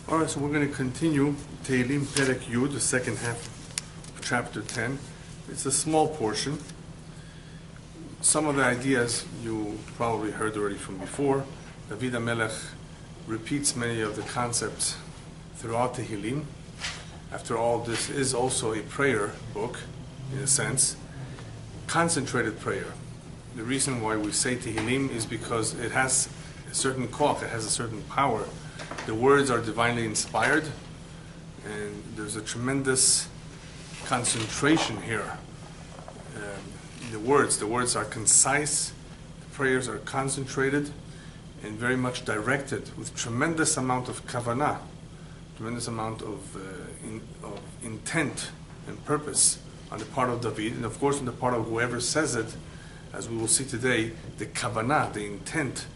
All right, so we're going to continue Tehilim Perek Yud, the second half of chapter 10. It's a small portion. Some of the ideas you probably heard already from before. David HaMelech repeats many of the concepts throughout Tehilim. After all, this is also a prayer book, in a sense. Concentrated prayer. The reason why we say Tehilim is because it has a certain koach, it has a certain power. The words are divinely inspired, and there's a tremendous concentration here. The words are concise, the prayers are concentrated, and very much directed with tremendous amount of kavanah, tremendous amount of intent and purpose on the part of David, and of course on the part of whoever says it. As we will see today, the kavanah, the intent,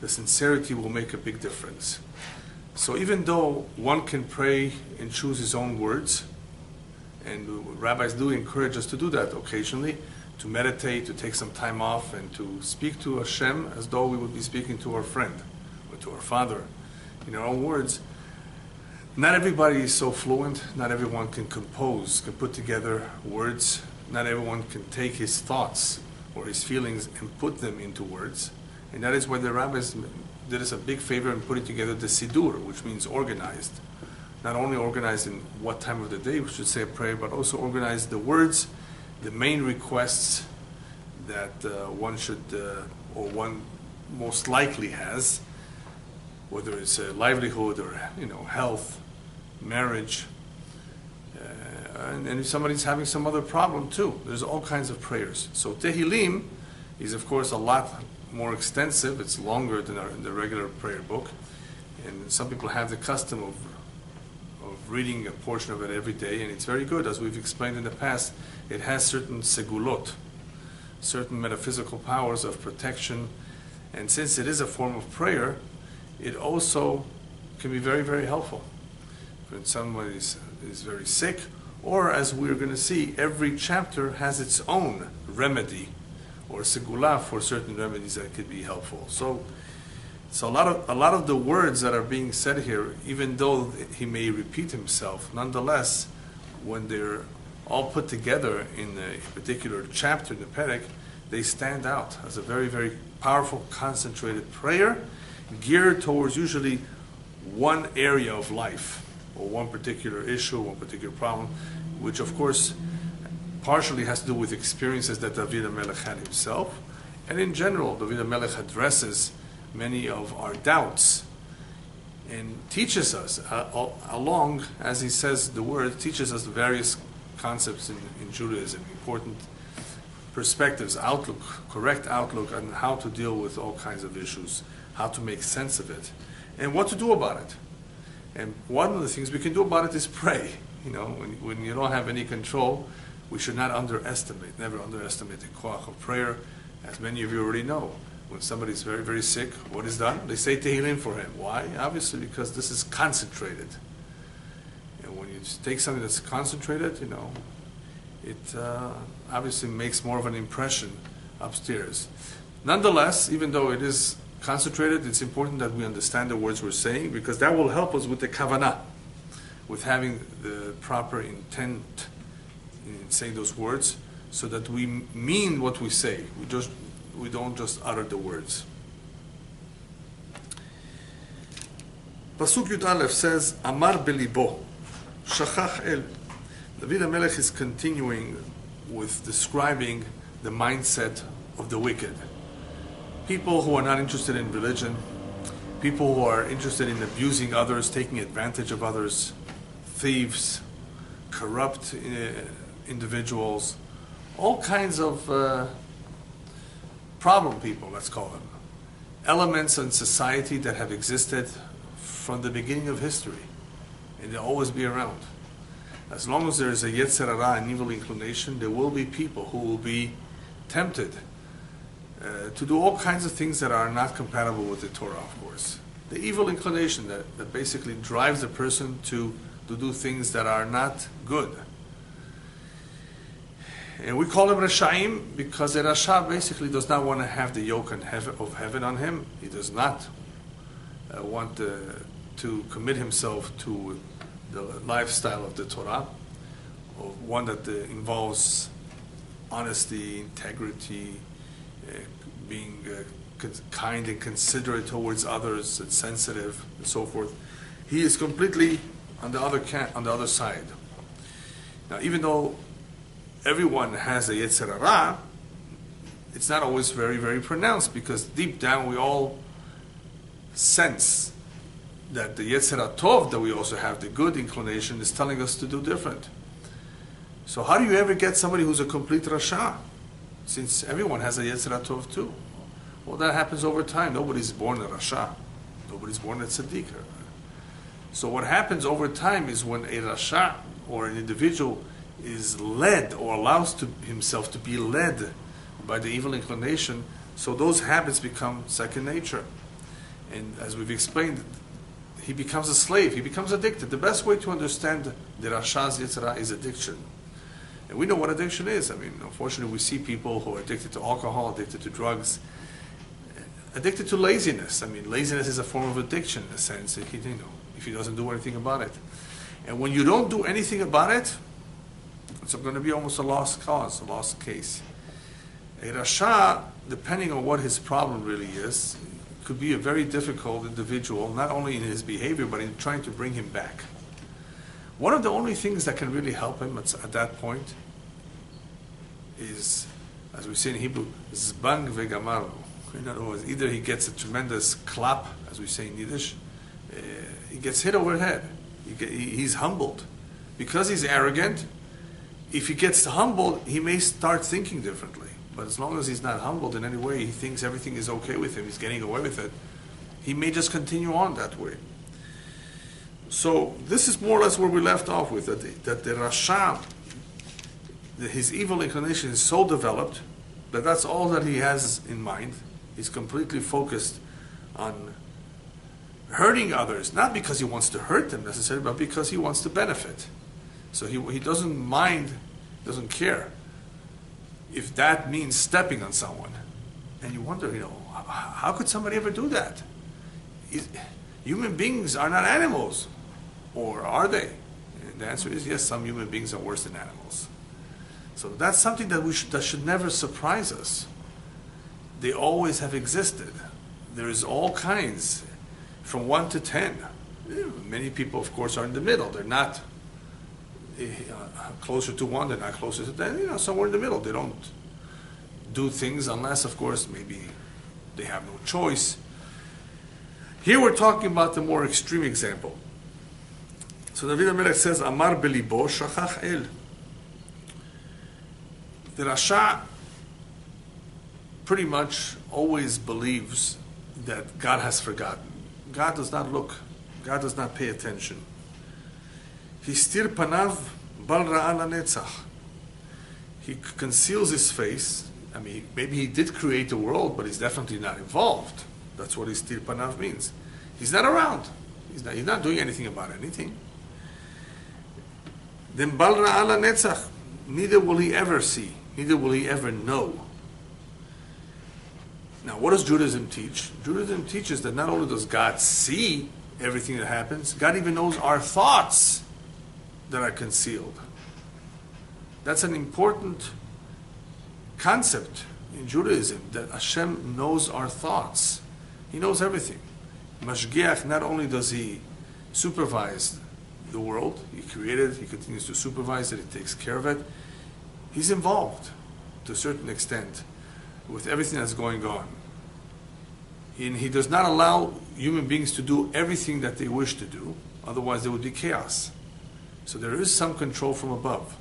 the sincerity will make a big difference. So even though one can pray and choose his own words, and rabbis do encourage us to do that occasionally, to meditate, to take some time off, and to speak to Hashem as though we would be speaking to our friend or to our father in our own words. Not everybody is so fluent, not everyone can compose, can put together words, not everyone can take his thoughts or his feelings and put them into words. And that is why the rabbis did us a big favor in putting together the Sidur, which means organized. Not only organized in what time of the day we should say a prayer, but also organized the words, the main requests that one should, or one most likely has, whether it's a livelihood or health, marriage, and if somebody's having some other problem too. There's all kinds of prayers. So Tehilim is of course a lot more extensive. It's longer than the regular prayer book, and some people have the custom of reading a portion of it every day, and it's very good. As we've explained in the past, it has certain segulot, certain metaphysical powers of protection, and since it is a form of prayer, it also can be very, very helpful. When somebody is very sick, or as we're going to see, every chapter has its own remedy or segula for certain remedies that could be helpful. So a lot of the words that are being said here, even though he may repeat himself, nonetheless, when they're all put together in a particular chapter in the Perek, they stand out as a very, very powerful, concentrated prayer geared towards usually one area of life, or one particular issue, one particular problem, which of course partially has to do with experiences that David HaMelech had himself. And in general, David HaMelech addresses many of our doubts and teaches us, along, as he says the word, teaches us various concepts in Judaism, important perspectives, outlook, correct outlook on how to deal with all kinds of issues, how to make sense of it, and what to do about it. And one of the things we can do about it is pray. When you don't have any control, we should not never underestimate the koach of prayer. As many of you already know, when somebody is very, very sick, what is done? They say Tehilim for him. Why? Obviously because this is concentrated. And when you take something that's concentrated, it obviously makes more of an impression upstairs. Nonetheless, even though it is concentrated, it's important that we understand the words we're saying, because that will help us with the kavanah, with having the proper intent in saying those words, so that we mean what we say. We don't just utter the words. Pasuk Yud Aleph says, Amar belibo, shachach el. David HaMelech is continuing with describing the mindset of the wicked. People who are not interested in religion, people who are interested in abusing others, taking advantage of others, thieves, corrupt individuals, all kinds of problem people, let's call them. Elements in society that have existed from the beginning of history, and they'll always be around. As long as there is a yetzer hara, an evil inclination, there will be people who will be tempted to do all kinds of things that are not compatible with the Torah, of course. The evil inclination that basically drives a person to do things that are not good. And we call him Rashaim because the Rasha basically does not want to have the yoke of heaven on him. He does not want to commit himself to the lifestyle of the Torah, or one that involves honesty, integrity, being kind and considerate towards others, and sensitive, and so forth. He is completely on the other side. Now, even though everyone has a Yetzer Hara, it's not always very, very pronounced, because deep down we all sense that the Yetzer HaTov that we also have, the good inclination, is telling us to do different. So how do you ever get somebody who's a complete Rasha, since everyone has a Yetzer HaTov too? Well, that happens over time. Nobody's born a Rasha. Nobody's born a Tzaddik. So what happens over time is when a Rasha, or an individual, is led, or allows himself to be led by the evil inclination, so those habits become second nature. And as we've explained, he becomes a slave, he becomes addicted. The best way to understand the Rasha's Yetzer Hara is addiction. And we know what addiction is. I mean, unfortunately, we see people who are addicted to alcohol, addicted to drugs, addicted to laziness. I mean, laziness is a form of addiction, in a sense, if he doesn't do anything about it. And when you don't do anything about it, it's going to be almost a lost cause, a lost case. A Rasha, depending on what his problem really is, could be a very difficult individual, not only in his behavior, but in trying to bring him back. One of the only things that can really help him at that point is, as we say in Hebrew, zbang vegamaru. In other words, either he gets a tremendous clap, as we say in Yiddish, he gets hit over the head. He's humbled. Because he's arrogant, if he gets humbled, he may start thinking differently. But as long as he's not humbled in any way, he thinks everything is okay with him, he's getting away with it, he may just continue on that way. So this is more or less where we left off with, that the Rasha, his evil inclination is so developed that that's all that he has in mind. He's completely focused on hurting others, not because he wants to hurt them necessarily, but because he wants to benefit. So he doesn't mind, doesn't care if that means stepping on someone. And you wonder, how could somebody ever do that? Human beings are not animals, or are they? And the answer is yes, some human beings are worse than animals. So that's something that should never surprise us. They always have existed. There is all kinds, from 1 to 10. Many people, of course, are in the middle. They're not closer to 1, they're not closer to 10, somewhere in the middle. They don't do things unless, of course, maybe they have no choice. Here we're talking about the more extreme example. So David HaMelech says, Amar belibo shachach el. The Rasha pretty much always believes that God has forgotten. God does not look. God does not pay attention. Histir panav bal ra'a lanetzach. He conceals his face. I mean, maybe he did create the world, but he's definitely not involved. That's what histir panav means. He's not around. He's not doing anything about anything. Then bal ra'a lanetzach. Neither will he ever see. Neither will he ever know. Now, what does Judaism teach? Judaism teaches that not only does God see everything that happens, God even knows our thoughts that are concealed. That's an important concept in Judaism, that Hashem knows our thoughts. He knows everything. Mashgiach, not only does he supervise the world, he created, he continues to supervise it, he takes care of it, he's involved to a certain extent with everything that's going on. And he does not allow human beings to do everything that they wish to do, otherwise there would be chaos. So there is some control from above.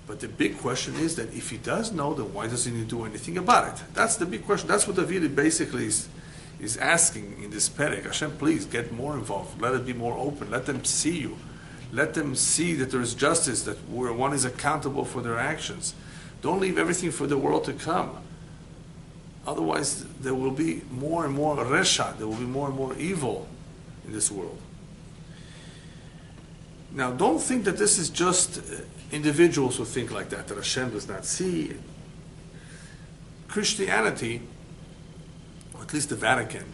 But the big question is that if he does know, then why doesn't he do anything about it? That's the big question. That's what David basically is asking in this perek. Hashem, please get more involved. Let it be more open. Let them see you. Let them see that there is justice, that one is accountable for their actions. Don't leave everything for the world to come. Otherwise, there will be more and more resha, there will be more and more evil in this world. Now, don't think that this is just individuals who think like that Hashem does not see. Christianity, or at least the Vatican,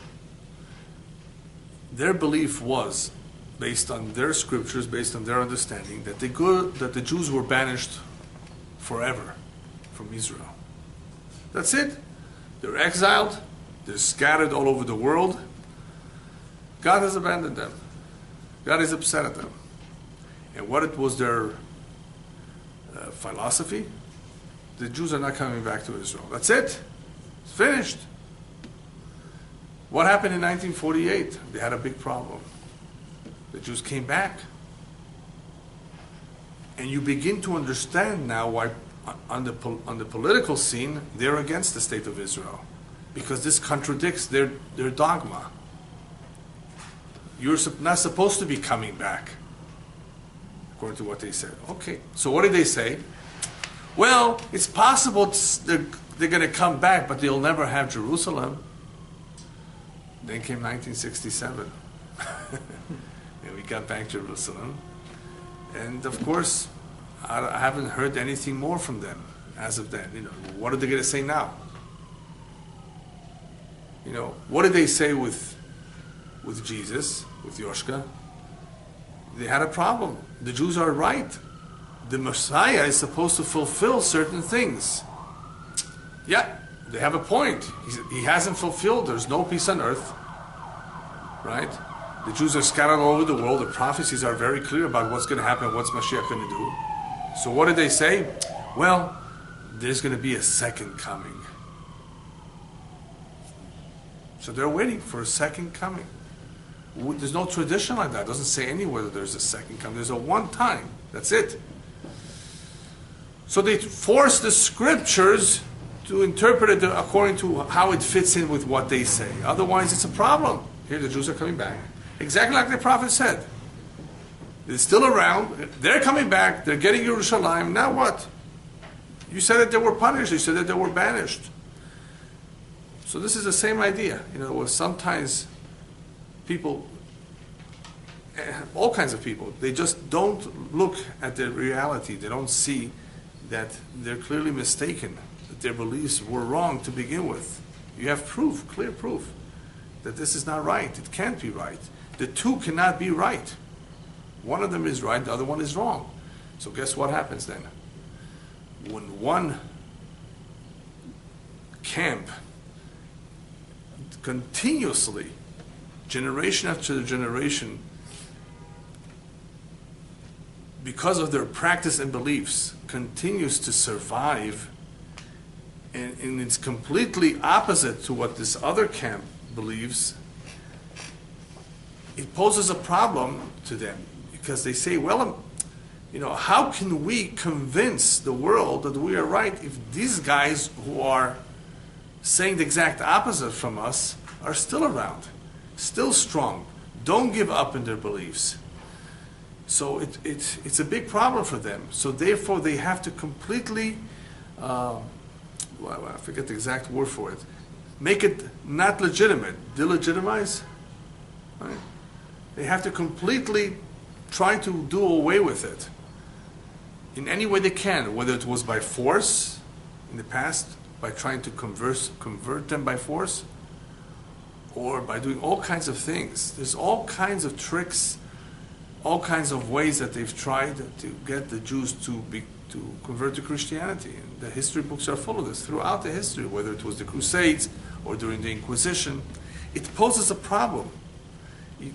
their belief was, based on their scriptures, based on their understanding, that the Jews were banished forever from Israel. That's it. They're exiled. They're scattered all over the world. God has abandoned them. God is upset at them. And what it was their philosophy? The Jews are not coming back to Israel. That's it. It's finished. What happened in 1948? They had a big problem. The Jews came back. And you begin to understand now why on the political scene they're against the state of Israel. Because this contradicts their dogma. You're not supposed to be coming back, according to what they said. Okay, so what did they say? Well, it's possible they're going to come back, but they'll never have Jerusalem. Then came 1967. And we got back Jerusalem. And of course, I haven't heard anything more from them as of then. What are they going to say now? What did they say with Jesus, with Yoshka? They had a problem. The Jews are right. The Messiah is supposed to fulfill certain things. Yeah, they have a point. He hasn't fulfilled. There's no peace on earth. Right? The Jews are scattered all over the world. The prophecies are very clear about what's going to happen, what's Mashiach going to do. So what did they say? Well, there's going to be a second coming. So they're waiting for a second coming. There's no tradition like that. It doesn't say anywhere that there's a second coming. There's a one time. That's it. So they force the scriptures to interpret it according to how it fits in with what they say. Otherwise, it's a problem. Here the Jews are coming back. Exactly like the prophet said. They're still around. They're coming back. They're getting Yerushalayim. Now what? You said that they were punished. You said that they were banished. So this is the same idea. Where sometimes people, all kinds of people, they just don't look at the reality. They don't see that they're clearly mistaken, that their beliefs were wrong to begin with. You have proof, clear proof, that this is not right. It can't be right. The two cannot be right. One of them is right, the other one is wrong. So guess what happens then? When one camp continuously, generation after generation, because of their practice and beliefs, continues to survive, and it's completely opposite to what this other camp believes, it poses a problem to them, because they say, well, how can we convince the world that we are right if these guys who are saying the exact opposite from us are still around, still strong, don't give up in their beliefs? So it's a big problem for them. So therefore they have to completely, I forget the exact word for it, make it not legitimate, delegitimize, right? They have to completely try to do away with it in any way they can, whether it was by force in the past, by trying to convert them by force, or by doing all kinds of things. There's all kinds of tricks, all kinds of ways that they've tried to get the Jews to convert to Christianity. And the history books are full of this throughout the history, whether it was the Crusades or during the Inquisition. It poses a problem.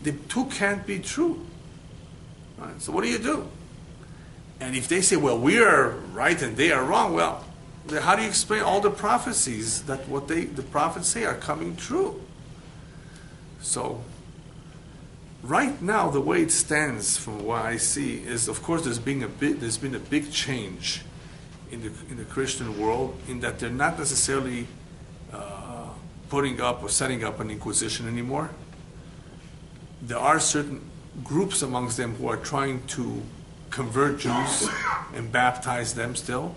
The two can't be true. Right? So what do? And if they say, well, we are right and they are wrong, well, how do you explain all the prophecies that what the prophets say are coming true? So right now, the way it stands, from what I see, is of course there's been a big change in the Christian world, in that they're not necessarily putting up or setting up an inquisition anymore. There are certain groups amongst them who are trying to convert Jews and baptize them still,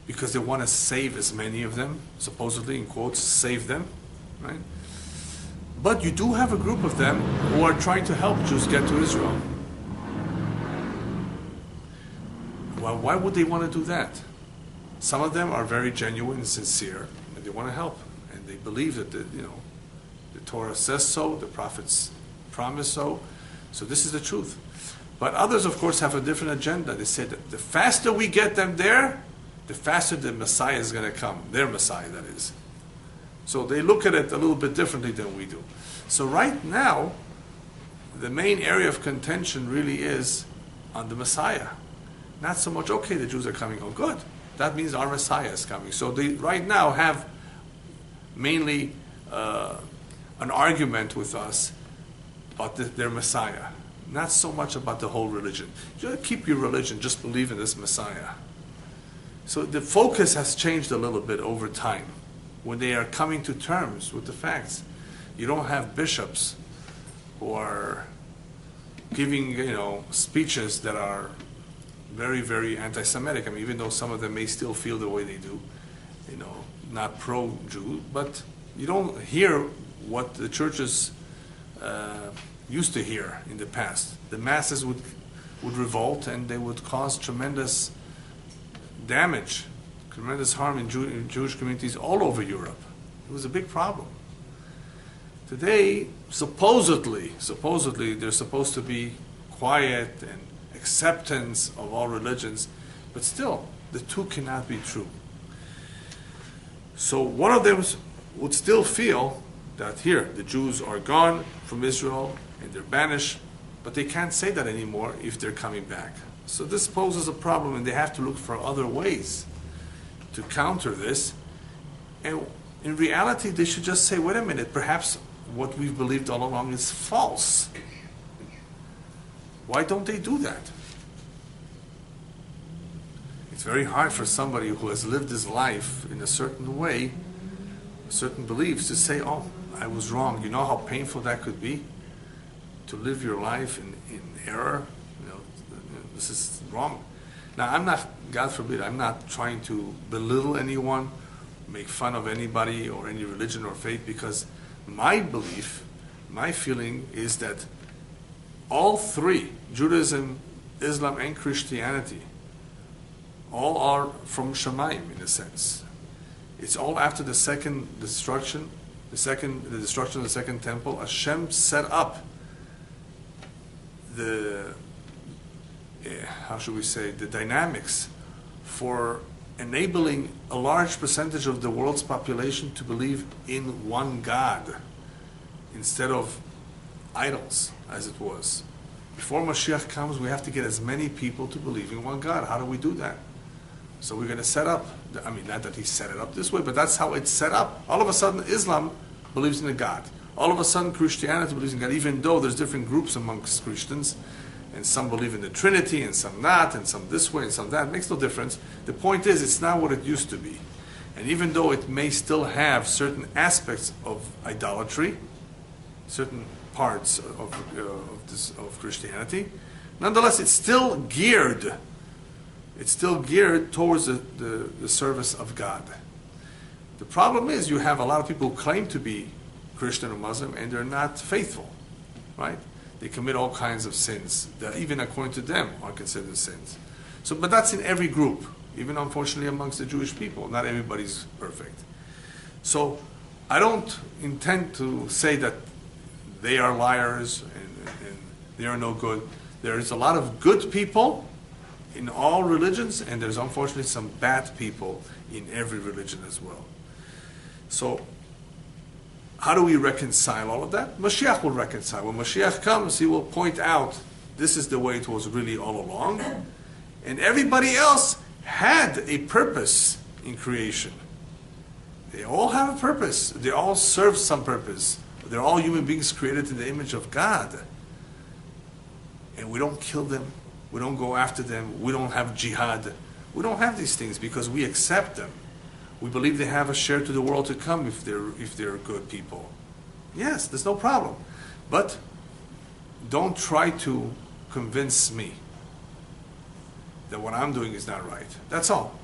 because they want to save as many of them, supposedly, in quotes, save them, right? But you do have a group of them who are trying to help Jews get to Israel. Well, why would they want to do that? Some of them are very genuine and sincere, and they want to help, and they believe that The Torah says so, the prophets promise so, so this is the truth. But others, of course, have a different agenda. They say that the faster we get them there, the faster the Messiah is going to come. Their Messiah, that is. So they look at it a little bit differently than we do. So right now, the main area of contention really is on the Messiah. Not so much, okay, the Jews are coming. Oh, good. That means our Messiah is coming. So they right now have mainly an argument with us about their Messiah. Not so much about the whole religion. Just keep your religion, just believe in this Messiah. So the focus has changed a little bit over time when they are coming to terms with the facts. You don't have bishops who are giving, speeches that are very, very anti-Semitic. I mean, even though some of them may still feel the way they do, not pro-Jew, but you don't hear what the churches used to hear in the past. The masses would revolt, and they would cause tremendous damage, tremendous harm in Jewish communities all over Europe. It was a big problem. Today, supposedly, there's supposed to be quiet and acceptance of all religions, but still, the two cannot be true. So one of them would still feel that here, the Jews are gone from Israel and they're banished, but they can't say that anymore if they're coming back. So this poses a problem, and they have to look for other ways to counter this. And in reality, they should just say, wait a minute, perhaps what we've believed all along is false. Why don't they do that? It's very hard for somebody who has lived his life in a certain way, certain beliefs, to say, oh, I was wrong. You know how painful that could be? To live your life in error? This is wrong. Now, I'm not, God forbid, I'm not trying to belittle anyone, make fun of anybody or any religion or faith, because my belief, my feeling is that all three, Judaism, Islam, and Christianity, all are from Shamayim in a sense. It's all after the second destruction, the destruction of the second temple. Hashem set up the the dynamics for enabling a large percentage of the world's population to believe in one God instead of idols, as it was. Before Mashiach comes, we have to get as many people to believe in one God. How do we do that? So we're going to set up, not that he set it up this way, but that's how it's set up. All of a sudden, Islam believes in a God. All of a sudden, Christianity believes in God, even though there's different groups amongst Christians, and some believe in the Trinity, and some not, and some this way, and some that. It makes no difference. The point is, it's not what it used to be. And even though it may still have certain aspects of idolatry, certain parts of Christianity, nonetheless, it's still geared towards the service of God. The problem is you have a lot of people who claim to be Christian or Muslim, and they're not faithful, right? They commit all kinds of sins that even according to them are considered sins. So, but that's in every group, even unfortunately amongst the Jewish people. Not everybody's perfect. So I don't intend to say that they are liars and they are no good. There is a lot of good people in all religions, and there's unfortunately some bad people in every religion as well. So how do we reconcile all of that? Mashiach will reconcile. When Mashiach comes, he will point out this is the way it was really all along. And everybody else had a purpose in creation. They all have a purpose. They all serve some purpose. They're all human beings created in the image of God. And we don't kill them. We don't go after them. We don't have jihad. We don't have these things because we accept them. We believe they have a share to the world to come if they're good people. Yes, there's no problem. But don't try to convince me that what I'm doing is not right. That's all.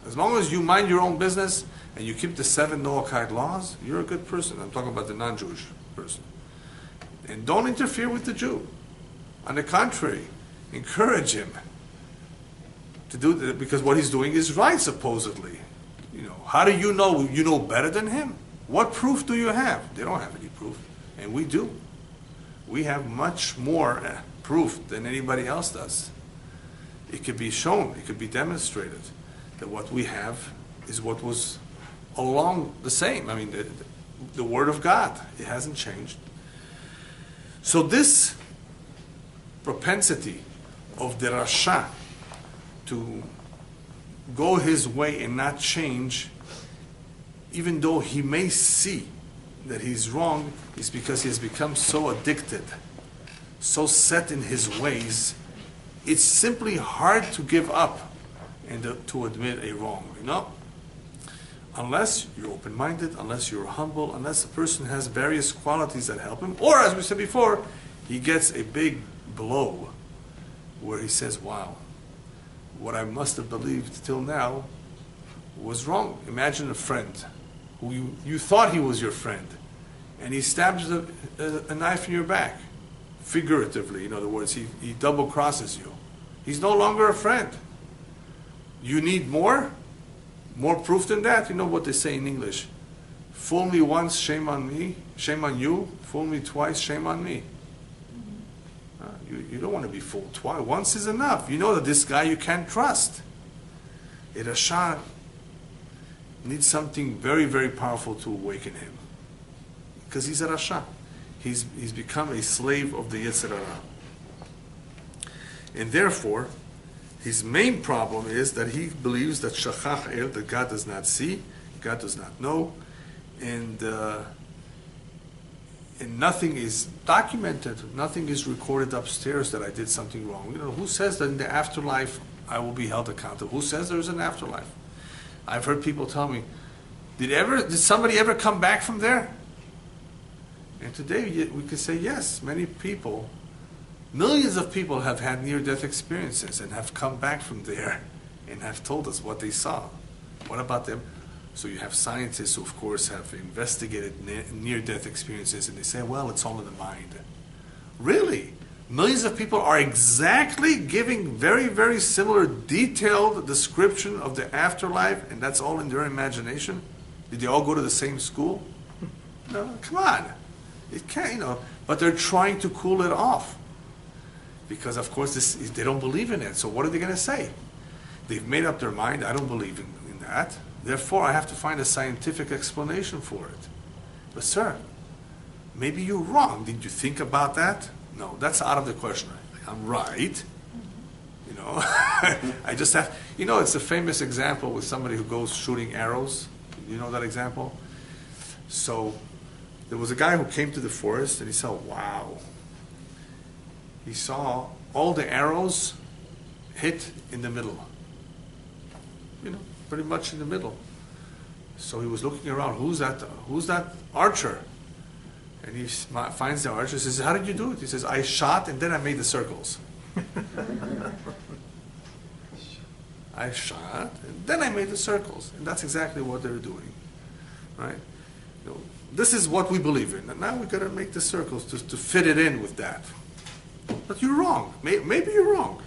As long as you mind your own business and you keep the 7 Noahide laws, you're a good person. I'm talking about the non-Jewish person. And don't interfere with the Jew. On the contrary, encourage him to do that, because what he's doing is right, supposedly. How do you know? You know better than him. What proof do you have? They don't have any proof. And we do. We have much more proof than anybody else does. It could be shown, it could be demonstrated that what we have is what was all along the same. I mean, the Word of God, it hasn't changed. So this propensity of the Rasha to go his way and not change, even though he may see that he's wrong, is because he has become so addicted, so set in his ways, it's simply hard to give up and to admit a wrong, you know? Unless you're open-minded, unless you're humble, unless the person has various qualities that help him, or as we said before, he gets a big blow where he says, wow, what I must have believed till now was wrong. Imagine a friend who you thought he was your friend, and he stabs a knife in your back, figuratively, in other words, he double crosses you. He's no longer a friend. You need more proof than that. You know what they say in English? Fool me once, shame on me, shame on you. Fool me twice, shame on me. You don't want to be fooled twice. Once is enough. You know that this guy you can't trust. A Rasha needs something very, very powerful to awaken him. Because he's a Rasha. He's become a slave of the Yetzer Hara. And therefore, his main problem is that he believes that Shachach El, that God does not see, God does not know, and nothing is documented, nothing is recorded upstairs that I did something wrong. You know, who says that in the afterlife I will be held accountable? Who says there is an afterlife? I've heard people tell me, did somebody ever come back from there? And today we can say yes, many people, millions of people have had near-death experiences and have come back from there and have told us what they saw. What about them? So you have scientists who, of course, have investigated near-death experiences, and they say, well, it's all in the mind. Really? Millions of people are exactly giving very, very similar detailed description of the afterlife, and that's all in their imagination? Did they all go to the same school? No, come on. It can't, you know, but they're trying to cool it off. Because, of course, they don't believe in it. So what are they going to say? They've made up their mind, I don't believe in that. Therefore, I have to find a scientific explanation for it. But, sir, maybe you're wrong. Did you think about that? No, that's out of the question. I'm right. You know, I just have, you know, it's a famous example with somebody who goes shooting arrows. You know that example? So, there was a guy who came to the forest and he saw, wow. He saw all the arrows hit in the middle. You know, pretty much in the middle. So he was looking around, who's that archer? And he finds the archer, says, how did you do it? He says, I shot and then I made the circles. I shot and then I made the circles. And that's exactly what they're doing. Right? You know, this is what we believe in. And now we've got to make the circles to fit it in with that. But you're wrong. Maybe you're wrong.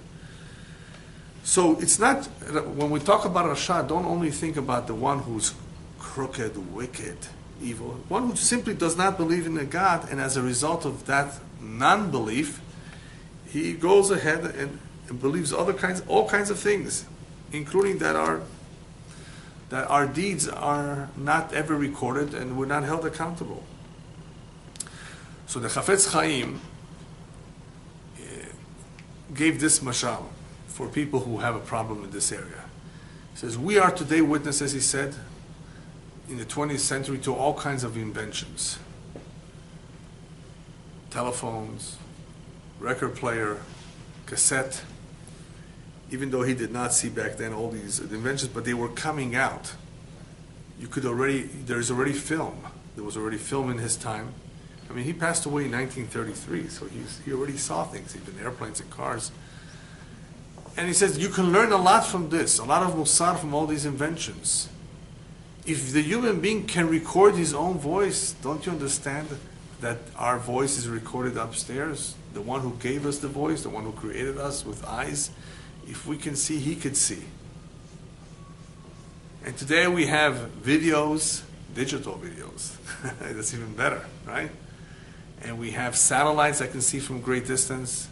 So it's not, when we talk about Rasha, don't only think about the one who's crooked, wicked, evil. One who simply does not believe in a God, and as a result of that non-belief, he goes ahead and believes all kinds of things, including that our deeds are not ever recorded and we're not held accountable. So the Chafetz Chaim gave this mashal for people who have a problem in this area. He says, we are today witnesses, he said, in the 20th century to all kinds of inventions. Telephones, record player, cassette. Even though he did not see back then all these inventions, but they were coming out. There's already film. There was already film in his time. I mean, he passed away in 1933, so he already saw things, even airplanes and cars. And he says, you can learn a lot from this, a lot of musar from all these inventions. If the human being can record his own voice, don't you understand that our voice is recorded upstairs? The one who gave us the voice, the one who created us with eyes, if we can see, he could see. And today we have videos digital videos. That's even better, right? And we have satellites that can see from great distance.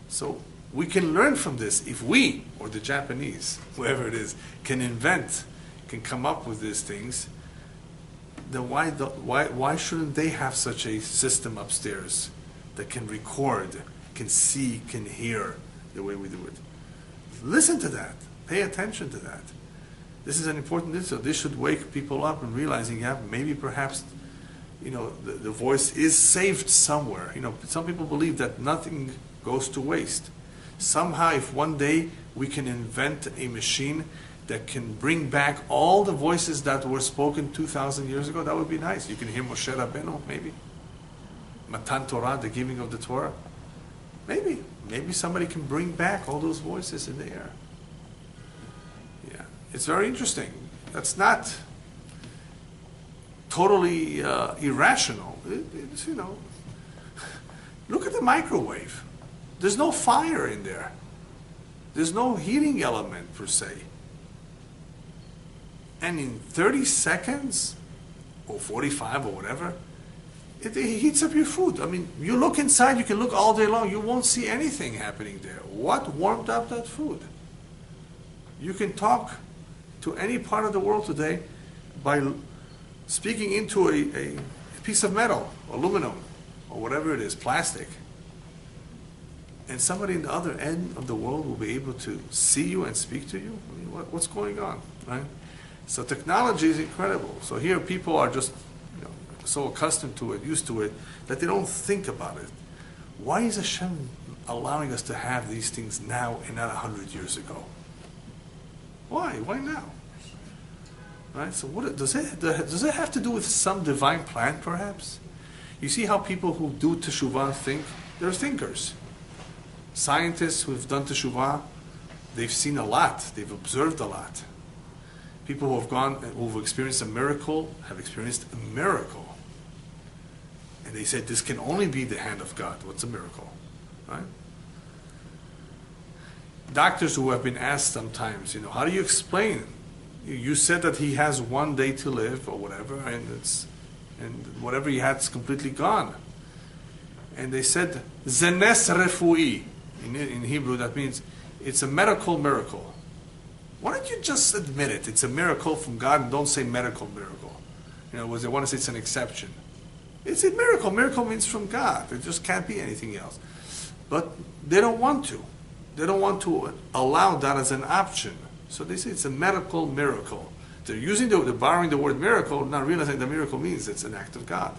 So we can learn from this. If we, or the Japanese, whoever it is, can invent, can come up with these things, then why shouldn't they have such a system upstairs that can record, can see, can hear the way we do it? Listen to that. Pay attention to that. This is an important thing. So this should wake people up and realizing, yeah, maybe perhaps, the voice is saved somewhere. Some people believe that nothing goes to waste. Somehow, if one day we can invent a machine that can bring back all the voices that were spoken 2,000 years ago, that would be nice. You can hear Moshe Rabbeinu, maybe. Matan Torah, the giving of the Torah. Maybe somebody can bring back all those voices in the air. Yeah, it's very interesting. That's not totally irrational. It's, look at the microwave. There's no fire in there. There's no heating element per se. And in 30 seconds, or 45 or whatever, it heats up your food. I mean, you look inside, you can look all day long, you won't see anything happening there. What warmed up that food? You can talk to any part of the world today by speaking into a piece of metal, aluminum, or whatever it is, plastic. And somebody in the other end of the world will be able to see you and speak to you. I mean, what's going on, right? So technology is incredible. So here people are just so accustomed to it, used to it, that they don't think about it. Why is Hashem allowing us to have these things now and not 100 years ago? Why? Why now? Right? So does it have to do with some divine plan, perhaps? You see how people who do teshuvah think? They're thinkers. Scientists who have done teshuvah, they've seen a lot. They've observed a lot. People who've experienced a miracle have experienced a miracle. And they said, this can only be the hand of God. What's a miracle? Right? Doctors who have been asked sometimes, how do you explain? You said that he has 1 day to live or whatever, and whatever he had is completely gone. And they said, Zenes Refui. In Hebrew, that means it's a medical miracle. Why don't you just admit it? It's a miracle from God, and don't say medical miracle. They want to say it's an exception. It's a miracle. Miracle means from God. It just can't be anything else. But they don't want to. They don't want to allow that as an option. So they say it's a medical miracle. They're borrowing the word miracle, not realizing the miracle means it's an act of God.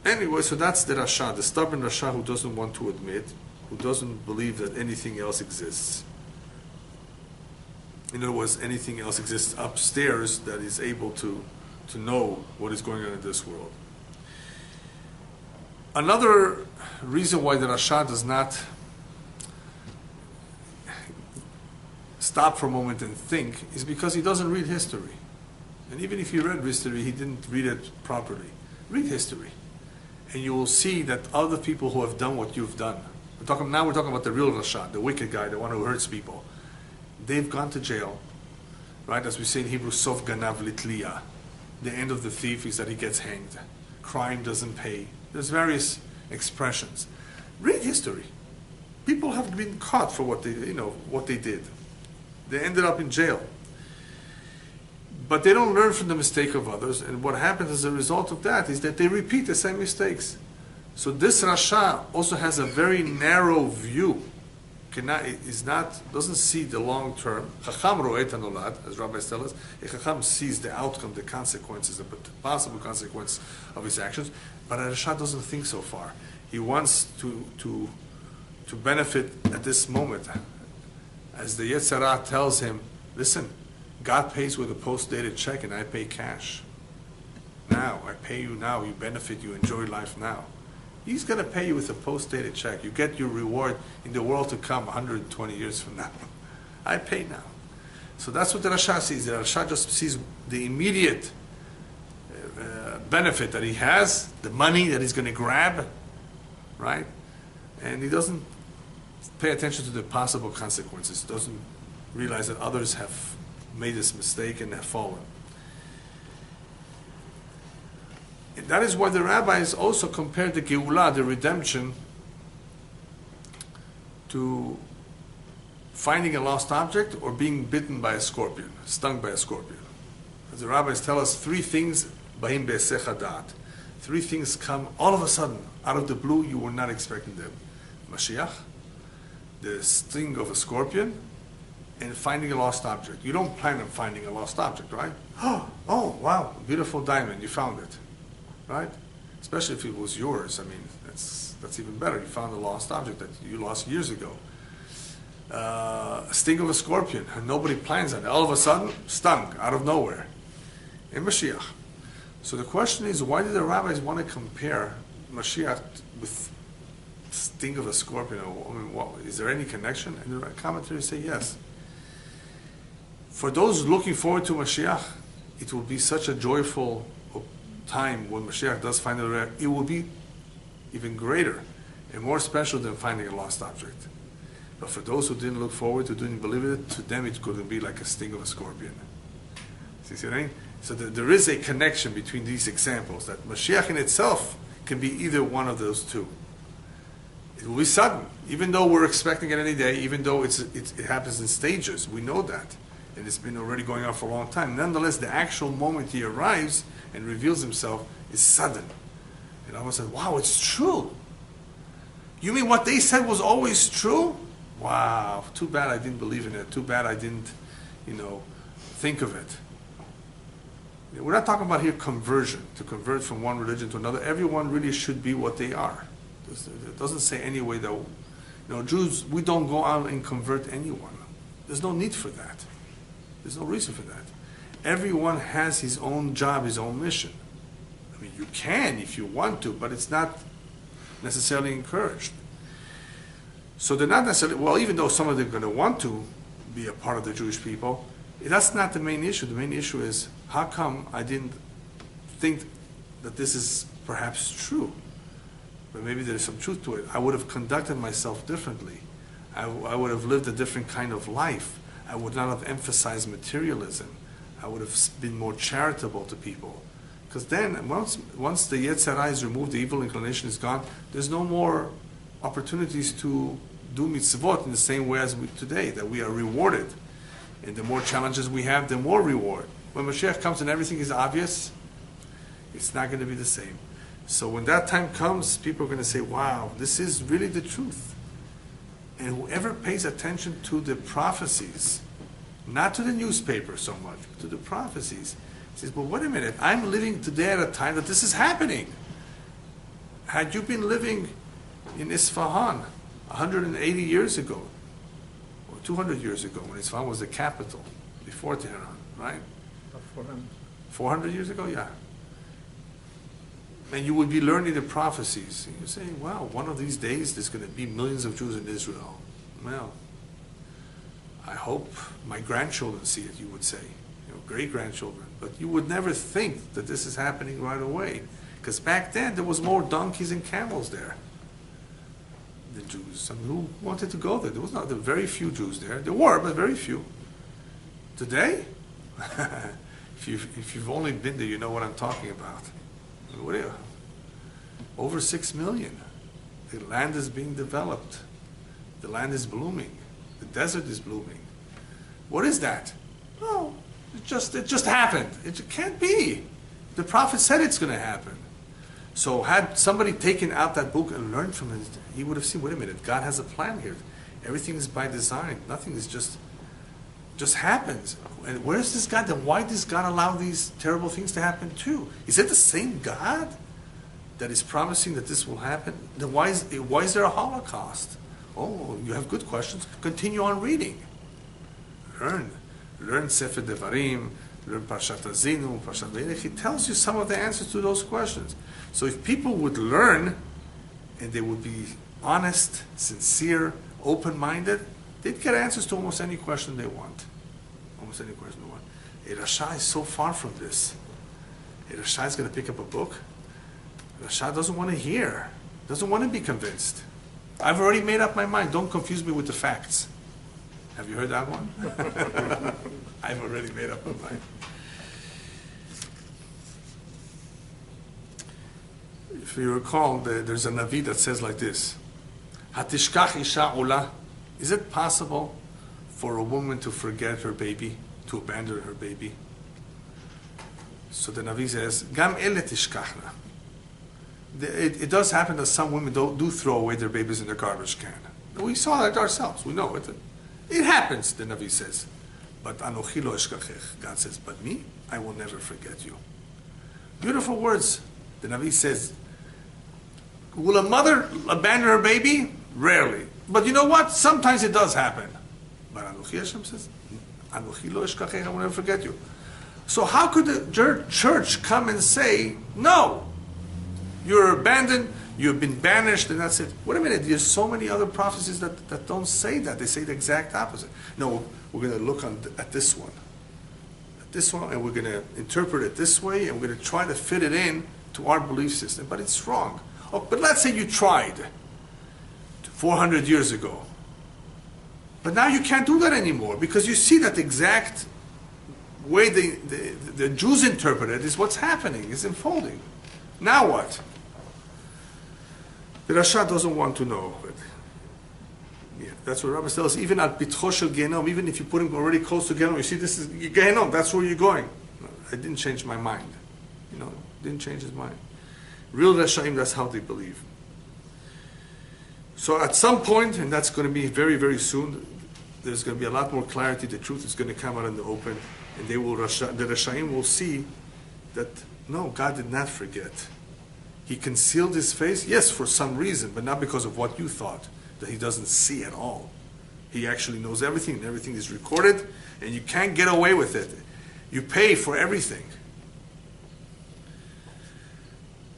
Anyway, so that's the Rasha, the stubborn Rasha who doesn't want to admit, who doesn't believe that anything else exists. In other words, anything else exists upstairs that is able to know what is going on in this world. Another reason why the Rasha does not stop for a moment and think is because he doesn't read history. And even if he read history, he didn't read it properly. Read history. And you will see that other people who have done what you've done, we're talking about the real Rasha, the wicked guy, the one who hurts people. They've gone to jail, right? As we say in Hebrew, Sof Ganav Litliya. The end of the thief is that he gets hanged. Crime doesn't pay. There's various expressions. Read history. People have been caught for what they did. They ended up in jail. But they don't learn from the mistake of others, and what happens as a result of that is that they repeat the same mistakes. So this Rasha also has a very narrow view. Doesn't see the long term. Chacham ro'eh et hanolad, as rabbis tell us. A Chacham sees the outcome, the consequences, the possible consequences of his actions. But a Rasha doesn't think so far. He wants to benefit at this moment. As the Yetzer Hara tells him, listen, God pays with a post-dated check and I pay cash. Now, I pay you now, you benefit, you enjoy life now. He's going to pay you with a post-dated check. You get your reward in the world to come 120 years from now. I pay now. So that's what the Rasha sees. The Rasha just sees the immediate benefit that he has, the money that he's going to grab, right? And he doesn't pay attention to the possible consequences. Doesn't realize that others have made this mistake and have fallen. And that is why the rabbis also compared the Geulah, the redemption, to finding a lost object or being bitten by a scorpion, stung by a scorpion. As the rabbis tell us, three things, Bahim be'esech hadat. Three things come all of a sudden, out of the blue, you were not expecting them. Mashiach, the sting of a scorpion, and finding a lost object. You don't plan on finding a lost object, right? Oh, wow, beautiful diamond, you found it, right? Especially if it was yours. I mean, that's even better. You found a lost object that you lost years ago. A sting of a scorpion, and nobody plans on it. All of a sudden, stung out of nowhere. In Mashiach. So the question is, why did the rabbis want to compare Mashiach with sting of a scorpion? I mean, is there any connection? And the commentators say yes. For those looking forward to Mashiach, it will be such a joyful time when Mashiach does find it. It will be even greater and more special than finding a lost object. But for those who didn't look forward to, didn't believe it, to them it could be like a sting of a scorpion. See what I mean? So there is a connection between these examples, that Mashiach in itself can be either one of those two. It will be sudden, even though we're expecting it any day, even though it happens in stages. We know that. And it's been already going on for a long time. Nonetheless, the actual moment he arrives and reveals himself is sudden. And I said, wow, it's true. You mean what they said was always true? Wow, too bad I didn't believe in it. Too bad I didn't, think of it. We're not talking about here conversion, to convert from one religion to another. Everyone really should be what they are. It doesn't say any way that, Jews, we don't go out and convert anyone. There's no need for that. There's no reason for that. Everyone has his own job, his own mission. I mean, you can if you want to, but it's not necessarily encouraged. So they're not necessarily, well, even though some of them are going to want to be a part of the Jewish people, that's not the main issue. The main issue is, how come I didn't think that this is perhaps true? But maybe there's some truth to it. I would have conducted myself differently. I would have lived a different kind of life. I would not have emphasized materialism. I would have been more charitable to people. Because then, once the Yetzer Hara is removed, the evil inclination is gone, there's no more opportunities to do mitzvot in the same way as today, that we are rewarded. And the more challenges we have, the more reward. When Mashiach comes and everything is obvious, it's not going to be the same. So when that time comes, people are going to say, wow, this is really the truth. And whoever pays attention to the prophecies, not to the newspaper so much, but to the prophecies, says, well, wait a minute, I'm living today at a time that this is happening. Had you been living in Isfahan 180 years ago, or 200 years ago, when Isfahan was the capital, before Tehran, right? 400 years ago, yeah. And you would be learning the prophecies. And you're saying, wow, one of these days there's going to be millions of Jews in Israel. Well, I hope my grandchildren see it, you would say. Great-grandchildren. But you would never think that this is happening right away. Because back then, there was more donkeys and camels there. The Jews. I mean, who wanted to go there? There were very few Jews there. There were, but very few. Today? If you've only been there, you know what I'm talking about. What are you? Over 6 million. The land is being developed. The land is blooming. The desert is blooming. What is that? Oh, it just happened. It can't be. The prophet said it's going to happen. So had somebody taken out that book and learned from it, he would have seen, wait a minute, God has a plan here. Everything is by design. Nothing is just happens. And where is this God? Then why does God allow these terrible things to happen too? Is it the same God that is promising that this will happen? Then why is there a Holocaust? Oh, you have good questions. Continue on reading. Learn Sefer Devarim, learn Parshat Azinu, Parshat Vayelech. He tells you some of the answers to those questions. So if people would learn, and they would be honest, sincere, open-minded, they'd get answers to almost any question they want. Almost any question they want. A Rasha is so far from this. A Rasha is going to pick up a book. A Rasha doesn't want to hear, doesn't want to be convinced. I've already made up my mind. Don't confuse me with the facts. Have you heard that one? I've already made up my mind. If you recall, there's a Navi that says like this, Hatishkach isha ula. Is it possible for a woman to forget her baby, to abandon her baby? So the Navi says, Gam ele tishkachna. It does happen that some women do throw away their babies in the garbage can. We saw that ourselves. We know it. It happens, the Navi says. But anochi lo eshkachech. God says, but me, I will never forget you. Beautiful words. The Navi says, will a mother abandon her baby? Rarely. But you know what? Sometimes it does happen. But anochi, Hashem says, anochi lo eshkachech, I will never forget you. So how could the church come and say, no, you're abandoned, you've been banished, and that's it? Wait a minute, there's so many other prophecies that don't say that. They say the exact opposite. No, we're going to look at this one. At this one, and we're going to interpret it this way, and we're going to try to fit it in to our belief system. But it's wrong. Oh, but let's say you tried 400 years ago. But now you can't do that anymore, because you see that the exact way the Jews interpret it is what's happening, is unfolding. Now what? The Rasha doesn't want to know. But yeah, that's what Rabbi tells us. Even at Pitcho Shel Gehenom, even if you put him already close to Gehenom, you see this is Gehenom, that's where you're going. No, I didn't change my mind. Didn't change his mind. Real Rashaim, that's how they believe. So at some point, and that's going to be very, very soon, there's going to be a lot more clarity. The truth is going to come out in the open, and the Rashaim will see that, no, God did not forget. He concealed his face, yes, for some reason, but not because of what you thought, that he doesn't see at all. He actually knows everything, and everything is recorded, and you can't get away with it. You pay for everything.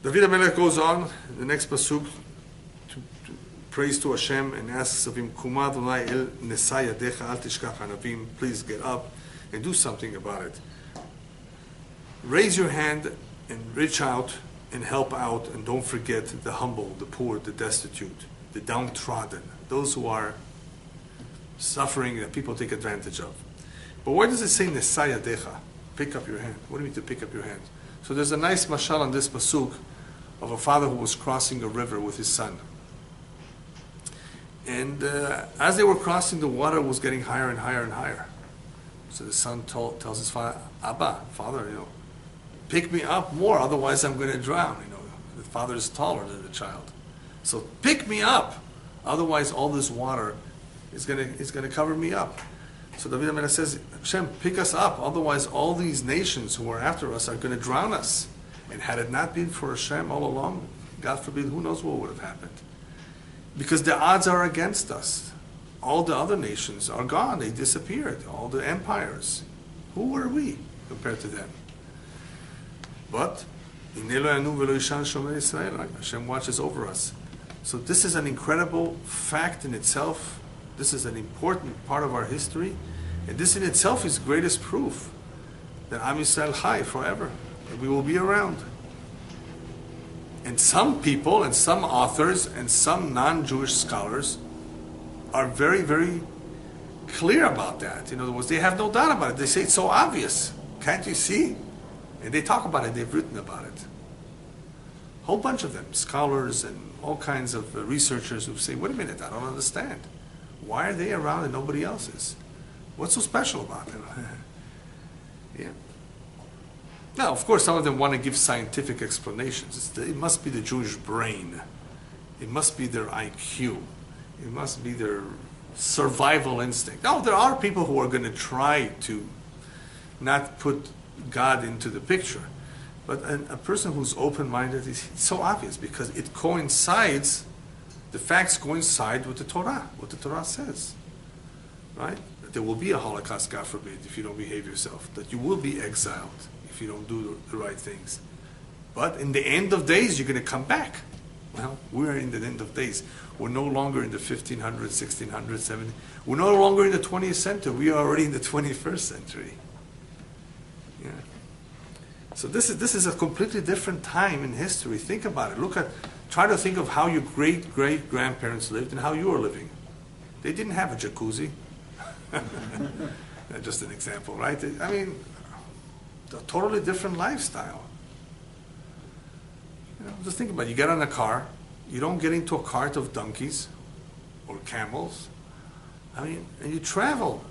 David HaMelech goes on, in the next pasuk, to praise to Hashem and asks of him, Kuma Adonai el nesa yadecha al tishkach hanavim, please get up and do something about it. Raise your hand and reach out and help out, and don't forget the humble, the poor, the destitute, the downtrodden, those who are suffering that people take advantage of. But why does it say nesa yadecha? Pick up your hand. What do you mean to pick up your hand? So there's a nice mashal on this pasuk of a father who was crossing a river with his son. And as they were crossing, the water was getting higher and higher and higher. So the son tells his father, Abba, father, pick me up more, otherwise I'm going to drown. The father is taller than the child. So pick me up, otherwise all this water is going to cover me up. So David HaMelech says, Hashem, pick us up, otherwise all these nations who are after us are going to drown us. And had it not been for Hashem all along, God forbid, who knows what would have happened. Because the odds are against us. All the other nations are gone, they disappeared, all the empires. Who were we compared to them? But, Hashem watches over us. So this is an incredible fact in itself. This is an important part of our history. And this in itself is greatest proof that Am Yisrael Chai forever. And we will be around. And some people and some authors and some non-Jewish scholars are very, very clear about that. In other words, they have no doubt about it. They say it's so obvious. Can't you see? And they talk about it. They've written about it. A whole bunch of them, scholars and all kinds of researchers who say, wait a minute, I don't understand. Why are they around and nobody else is? What's so special about them? Yeah. Now, of course, some of them want to give scientific explanations. It must be the Jewish brain. It must be their IQ. It must be their survival instinct. No, there are people who are going to try to not put God into the picture. But a person who's open-minded, it's so obvious because it coincides, the facts coincide with the Torah, what the Torah says. Right? That there will be a Holocaust, God forbid, if you don't behave yourself. That you will be exiled if you don't do the right things. But in the end of days, you're going to come back. Well, we're in the end of days. We're no longer in the 1500s, 1600s, 1700s. We're no longer in the 20th century. We are already in the 21st century. Yeah. So this is a completely different time in history. Think about it. Try to think of how your great-great-grandparents lived and how you are living. They didn't have a jacuzzi. Just an example, right? I mean, a totally different lifestyle. Just think about it. You get on a car, you don't get into a cart of donkeys or camels. I mean, and you travel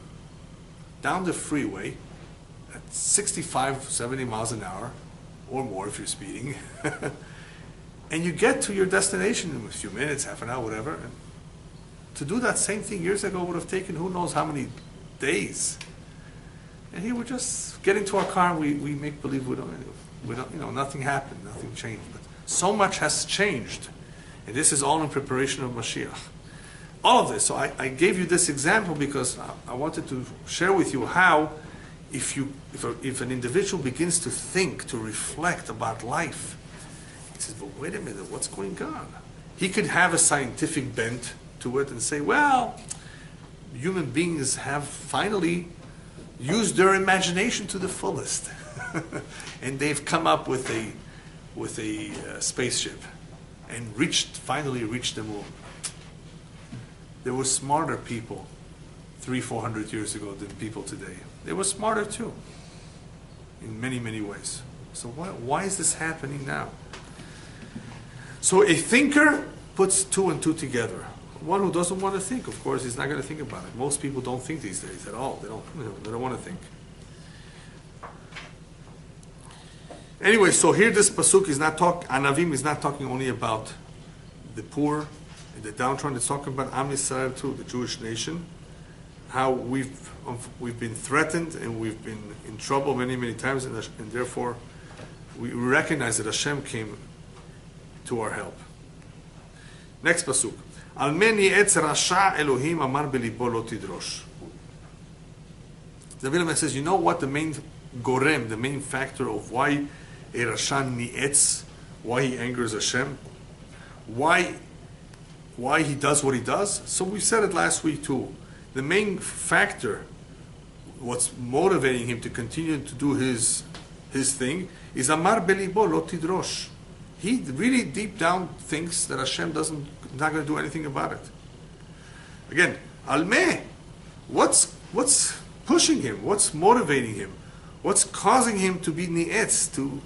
down the freeway at 65, 70 miles an hour, or more if you're speeding, and you get to your destination in a few minutes, half an hour, whatever. And to do that same thing years ago would have taken who knows how many days. And here we just get into our car and we make believe we don't, nothing happened, nothing changed. But so much has changed. And this is all in preparation of Mashiach. All of this. So I gave you this example because I wanted to share with you how if an individual begins to think, to reflect about life, he says, but wait a minute, what's going on? He could have a scientific bent to it and say, well, human beings have finally used their imagination to the fullest. And they've come up with a spaceship and finally reached the moon. There were smarter people 300-400 years ago than people today. They were smarter too, in many, many ways. So why is this happening now? So a thinker puts two and two together. One who doesn't want to think, of course, is not going to think about it. Most people don't think these days at all. They don't want to think. Anyway, so here this pasuk is not Anavim is not talking only about the poor and the downtrodden. It's talking about Am Yisrael too, the Jewish nation. How we've been threatened and we've been in trouble many, many times, and therefore we recognize that Hashem came to our help. Next pasuk. Al meni etz rasha Elohim amar belibo lo tidrosh. The Tehilim says, you know what the main gorem, the main factor of why a rasha ni'etz, why he angers Hashem, why he does what he does? So we said it last week too. The main factor, what's motivating him to continue to do his thing, is amar belibo lo tidrosh. He really deep down thinks that Hashem not going to do anything about it. Again, almeh, what's pushing him? What's motivating him? What's causing him to be ni'etz, to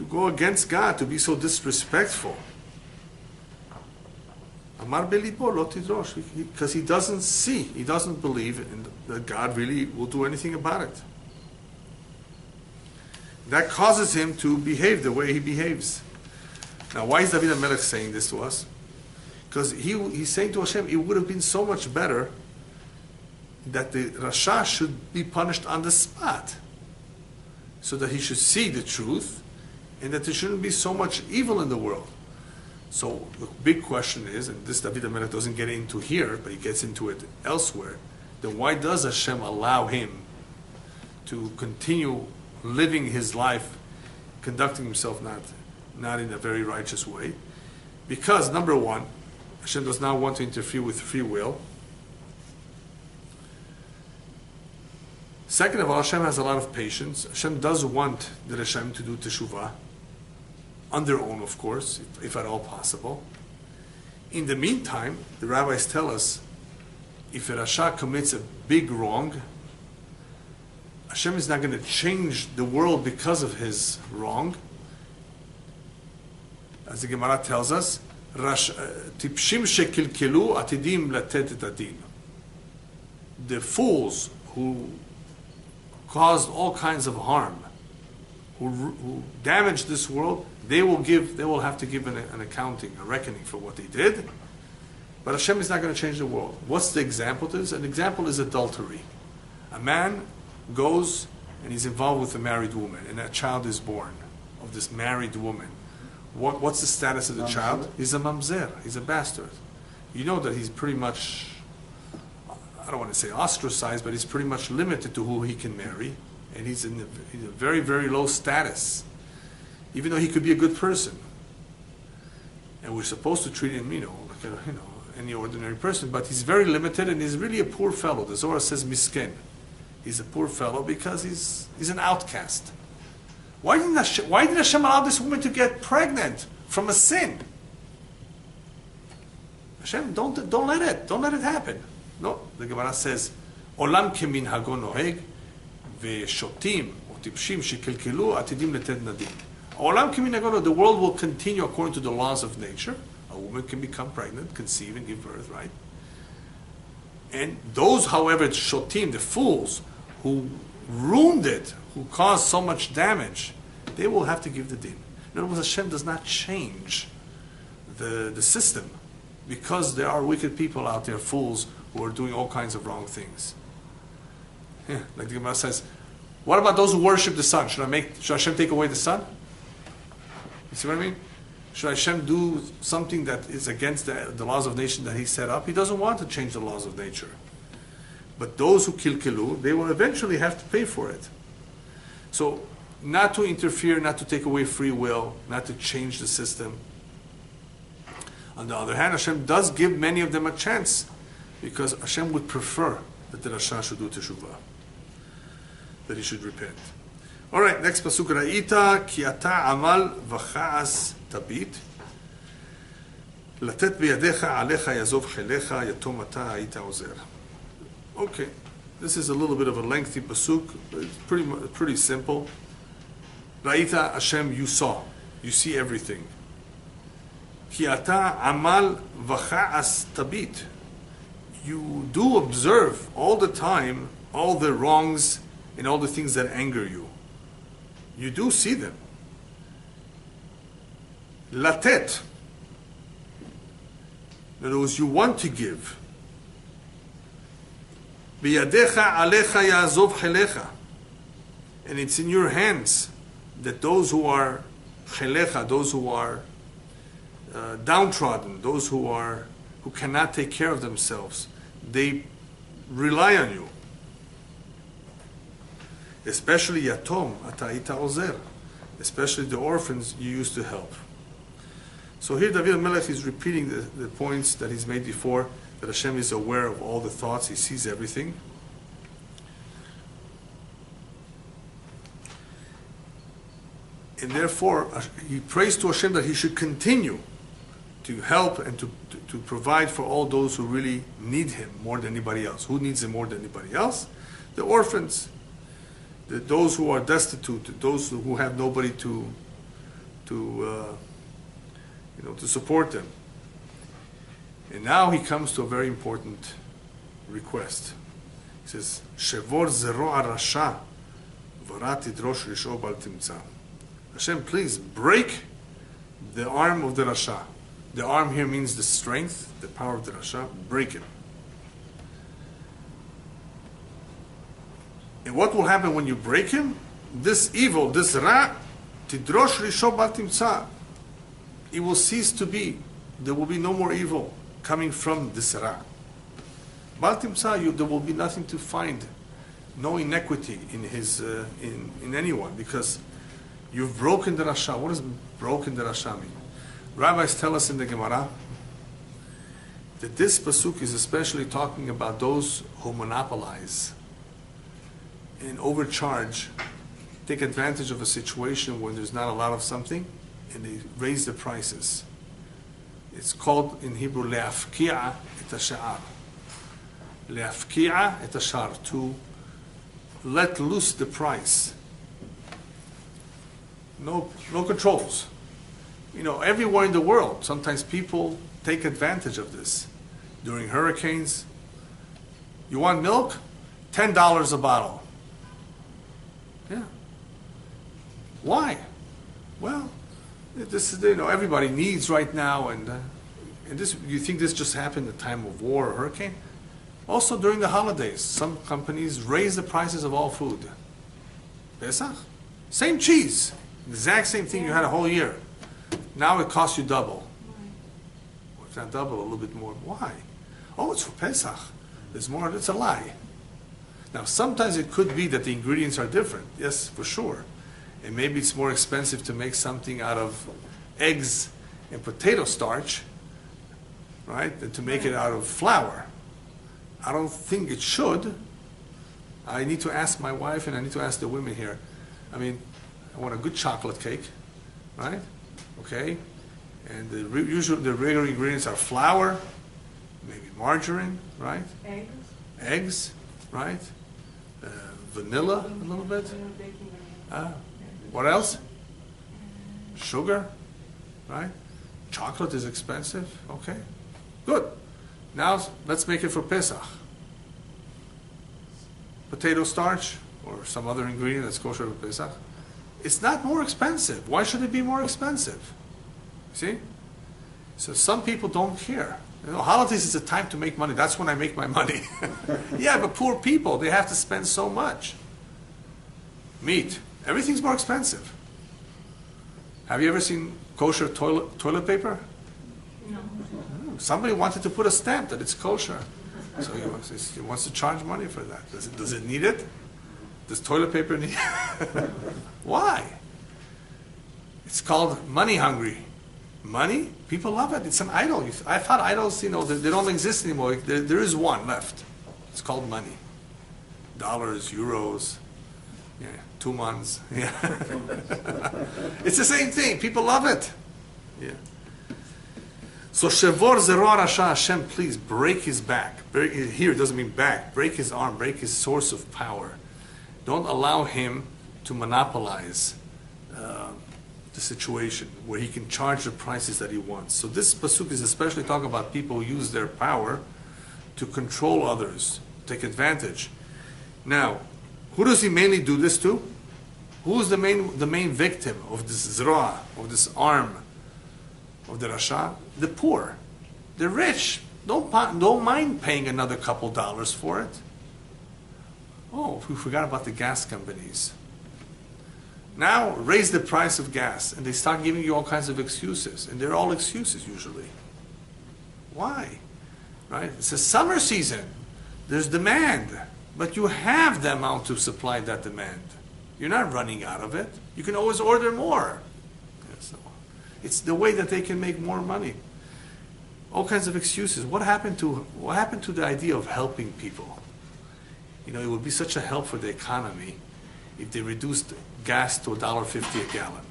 go against God, to be so disrespectful? Amar belibo lo tidrosh, because he doesn't believe that God really will do anything about it. That causes him to behave the way he behaves. Now, why is David HaMelech saying this to us? Because he's saying to Hashem, it would have been so much better that the Rasha should be punished on the spot, so that he should see the truth, and that there shouldn't be so much evil in the world. So the big question is, and this David HaMelech doesn't get into here, but he gets into it elsewhere, then why does Hashem allow him to continue living his life, conducting himself not in a very righteous way? Because, number one, Hashem does not want to interfere with free will. Second of all, Hashem has a lot of patience. Hashem does want the Hashem to do teshuvah, on their own, of course, if at all possible. In the meantime, the rabbis tell us, if a Rasha commits a big wrong, Hashem is not going to change the world because of his wrong. As the Gemara tells us, Tipshim shekilkelu atidim latet et adin. The fools who caused all kinds of harm, who damaged this world, they will have to give an accounting, a reckoning for what they did. But Hashem is not going to change the world. What's the example to this? An example is adultery. A man goes and he's involved with a married woman, and a child is born of this married woman. What's the status of the child? He's a mamzer. He's a bastard. You know that he's pretty much, I don't want to say ostracized, but he's pretty much limited to who he can marry, and he's in a very, very low status, even though he could be a good person. And we're supposed to treat him, like any ordinary person, but he's very limited, and he's really a poor fellow. The Zohar says misken. He's a poor fellow because he's an outcast. Why did Hashem allow this woman to get pregnant from a sin? Hashem, don't let it happen. No, the Gemara says, Olam keminhago noheg, ve'shotim, or tipshim shekelkelu, atidim leted nadim. Olam keminhago, the world will continue according to the laws of nature. A woman can become pregnant, conceive, and give birth, right? And those, however, shotim, the fools, who ruined it, who caused so much damage, they will have to give the din. In other words, Hashem does not change the system because there are wicked people out there, fools, who are doing all kinds of wrong things. Yeah, like the Gemara says, what about those who worship the sun? Should Hashem take away the sun? You see what I mean? Should Hashem do something that is against the laws of nature that He set up? He doesn't want to change the laws of nature. But those who kilkelu, they will eventually have to pay for it. So, not to interfere, not to take away free will, not to change the system. On the other hand, Hashem does give many of them a chance because Hashem would prefer that the Rasha should do teshuvah, that he should repent. All right, next pasuk. Ra'ita ki ata amal v'cha'as tabit latet biyadecha alecha yazov chelecha yatom ata ha'ita ozer. Okay, this is a little bit of a lengthy pasuk, but it's pretty simple. Ra'ita, Hashem, you saw, you see everything. Ki ata amal v'cha'as tabit. You do observe all the time all the wrongs and all the things that anger you. You do see them. Latet. In other words, you want to give. Biyadecha alecha ya'azov chelecha. And it's in your hands that those who are chelecha, those who are downtrodden, those who cannot take care of themselves, they rely on you. Especially yatom, ataita ozer, especially the orphans you used to help. So here David Melech is repeating the points that he's made before, that Hashem is aware of all the thoughts, He sees everything. And therefore, he prays to Hashem that He should continue to help and to provide for all those who really need Him more than anybody else. Who needs Him more than anybody else? The orphans, those who are destitute, those who have nobody to support them. And now he comes to a very important request. He says, "Shevor zero arasha, v'rat tidrosh risho bal timtza." Hashem, please break the arm of the Rasha. The arm here means the strength, the power of the Rasha. Break it. And what will happen when you break him? This evil, this Ra, tidrosh risho bal timtza, it will cease to be. There will be no more evil coming from this Ra. Bal timtza, there will be nothing to find, no inequity in in anyone, because you've broken the Rasha. What does broken the Rasha mean? Rabbis tell us in the Gemara that this pasuk is especially talking about those who monopolize and overcharge, take advantage of a situation where there's not a lot of something, and they raise the prices. It's called in Hebrew le'afki'a et hasha'ar. Le'afki'a et hashar, to let loose the price. No controls. Everywhere in the world, sometimes people take advantage of this. During hurricanes, you want milk? $10 a bottle. Yeah. Why? Well, this is, everybody needs right now, and this, you think this just happened at the time of war or hurricane? Also during the holidays, some companies raise the prices of all food. Pesach? Same cheese. Exact same thing you had a whole year. Now it costs you double. Or if not double, a little bit more. Why? Oh, it's for Pesach. There's more. It's a lie. Now, sometimes it could be that the ingredients are different. Yes, for sure. And maybe it's more expensive to make something out of eggs and potato starch, right, than to make it out of flour. I don't think it should. I need to ask my wife, and I need to ask the women here. I want a good chocolate cake, right? Okay? And the regular ingredients are flour maybe margarine, right? Eggs, right? Vanilla a little bit. What else? Sugar, right? Chocolate is expensive. Okay, good. Now let's make it for Pesach. Potato starch or some other ingredient that's kosher for Pesach. It's not more expensive. Why should it be more expensive? See? So some people don't care. Holidays is a time to make money. That's when I make my money. Yeah, but poor people, they have to spend so much. Meat. Everything's more expensive. Have you ever seen kosher toilet paper? No. Somebody wanted to put a stamp that it's kosher. So he wants to charge money for that. Does it need it? Does toilet paper need it? Why? It's called money hungry. Money? People love it. It's an idol. I thought idols, they don't exist anymore. There is one left. It's called money. Dollars, euros, 2 months. Yeah. It's the same thing. People love it. Yeah. So Shevor Zeror Rasha, Hashem, please break his back. Here it doesn't mean back. Break his arm. Break his source of power. Don't allow him to monopolize the situation where he can charge the prices that he wants. So this pasuk is especially talking about people who use their power to control others, take advantage. Now, who does he mainly do this to? Who's the main victim of this zra, of this arm of the Rasha? The poor. The rich. Don't mind paying another couple dollars for it. Oh, we forgot about the gas companies. Now raise the price of gas, and they start giving you all kinds of excuses, and they're all excuses usually. Why? Right? It's a summer season. There's demand, but you have the amount to supply that demand. You're not running out of it. You can always order more. So it's the way that they can make more money. All kinds of excuses. What happened to the idea of helping people? It would be such a help for the economy if they reduced gas to $1.50 a gallon.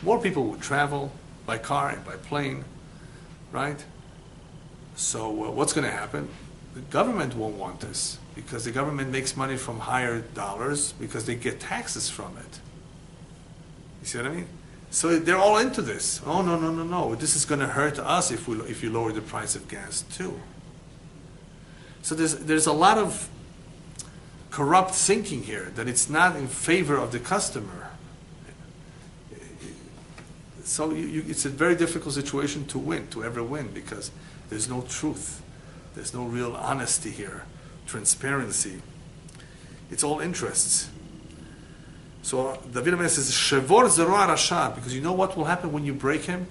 More people would travel by car and by plane, right? So what's going to happen? The government won't want this because the government makes money from higher dollars because they get taxes from it. You see what I mean? So they're all into this. Oh, no. This is going to hurt us if you lower the price of gas too. So there's a lot of corrupt thinking here, that it's not in favor of the customer. So it's a very difficult situation to ever win, because there's no truth. There's no real honesty here, transparency. It's all interests. So David HaMelech says, Shevor Zeror Rasha, because you know what will happen when you break him?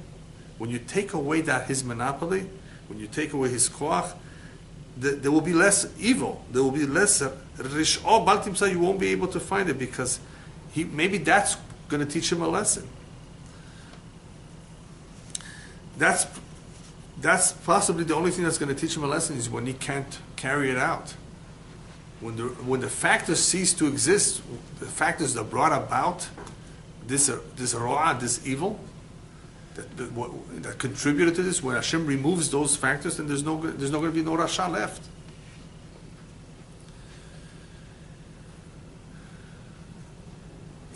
When you take away his monopoly, when you take away his koach, there will be less evil. There will be less rish'ah bal timsa. You won't be able to find it, because maybe that's going to teach him a lesson. That's possibly the only thing that's going to teach him a lesson, is when he can't carry it out. When the factors cease to exist, the factors that brought about this ro'ah, this evil, that contributed to this, when Hashem removes those factors, then there's not going to be no Rasha left.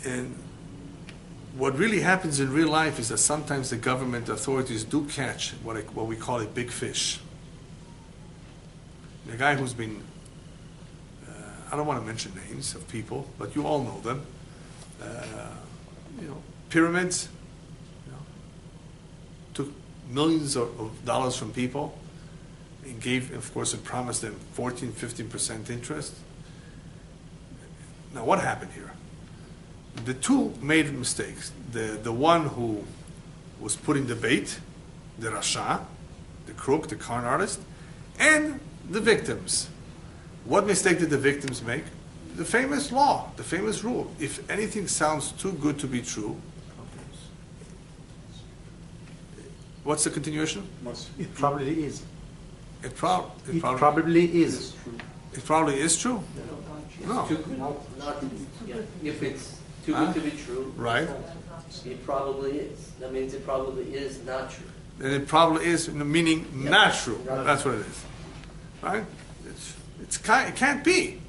And what really happens in real life is that sometimes the government authorities do catch what we call a big fish. The guy who's been, I don't want to mention names of people, but you all know them. Pyramids. Took millions of dollars from people and gave, of course, and promised them 14-15% interest. Now, what happened here? The two made mistakes. The one who was putting the bait, the Rasha, the crook, the con artist, and the victims. What mistake did the victims make? The famous law, the famous rule. If anything sounds too good to be true, what's the continuation? It probably is. It probably is. It probably is true. No. If it's too good to be true, Right. it probably is. That means it probably is not true. then it probably is, meaning not true. Right. That's what it is. Right? It can't be.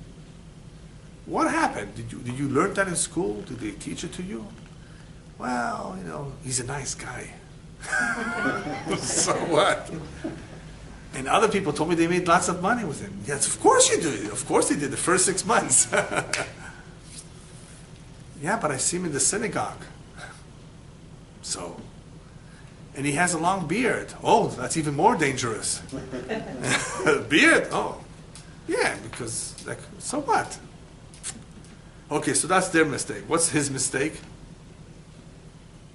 What happened? Did you learn that in school? Did they teach it to you? Well, he's a nice guy. So what? And other people told me they made lots of money with him. Yes, of course you do. Of course they did the first 6 months. Yeah, but I see him in the synagogue. So, and he has a long beard. Oh, that's even more dangerous. Beard? Oh, yeah, because, so what? Okay, so that's their mistake. What's his mistake?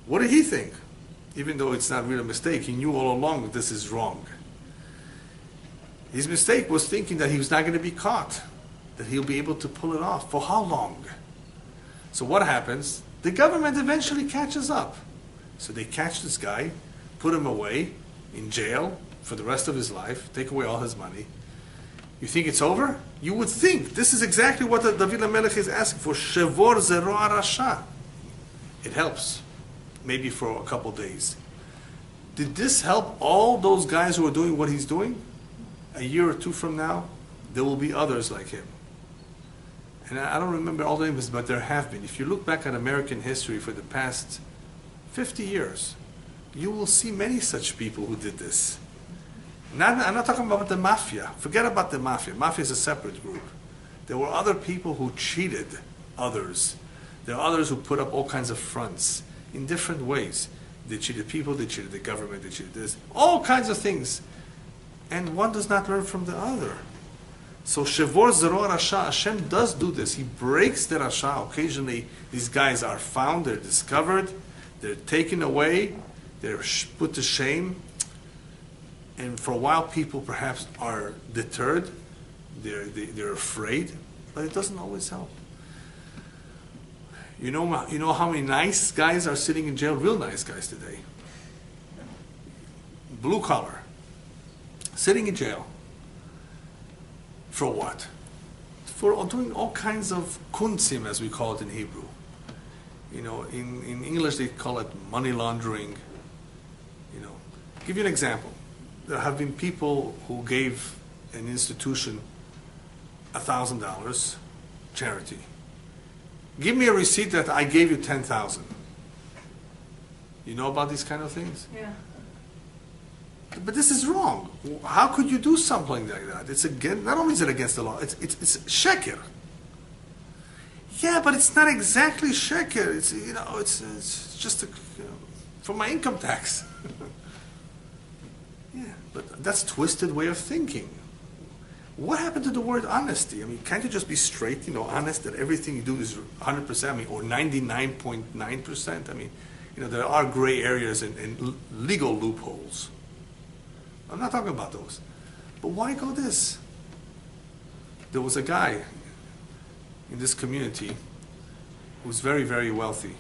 What did he think? Even though it's not really a mistake, he knew all along that this is wrong. His mistake was thinking that he was not going to be caught, that he'll be able to pull it off. For how long? So what happens? The government eventually catches up. So they catch this guy, put him away in jail for the rest of his life, take away all his money. You think it's over? You would think. This is exactly what the David HaMelech is asking for. Shevor zero arasha. It helps. Maybe for a couple days. Did this help all those guys who are doing what he's doing? A year or two from now, there will be others like him. And I don't remember all the names, but there have been. If you look back at American history for the past 50 years, you will see many such people who did this. I'm not talking about the mafia. Forget about the mafia. Mafia is a separate group. There were other people who cheated others. There are others who put up all kinds of fronts in different ways. They cheated people, they cheated the government, they cheated this, all kinds of things. And one does not learn from the other. So Shevor Zero Rasha, Hashem does do this. He breaks the Rasha. Occasionally these guys are found, they're discovered, they're taken away, they're put to shame. And for a while people perhaps are deterred, they're afraid, but it doesn't always help. You know how many nice guys are sitting in jail? Real nice guys today. Blue collar. Sitting in jail. For what? For doing all kinds of kunzim, as we call it in Hebrew. In English they call it money laundering. Give you an example. There have been people who gave an institution $1,000 charity. Give me a receipt that I gave you 10,000. You know about these kind of things? Yeah. But this is wrong. How could you do something like that? It's not only is it against the law, it's sheker. Yeah, but it's not exactly sheker. It's just for my income tax. Yeah, but that's twisted way of thinking. What happened to the word honesty? I mean, can't you just be straight, honest that everything you do is 100%, or 99.9%? I mean, there are gray areas and legal loopholes. I'm not talking about those. But why go this? There was a guy in this community who was very, very wealthy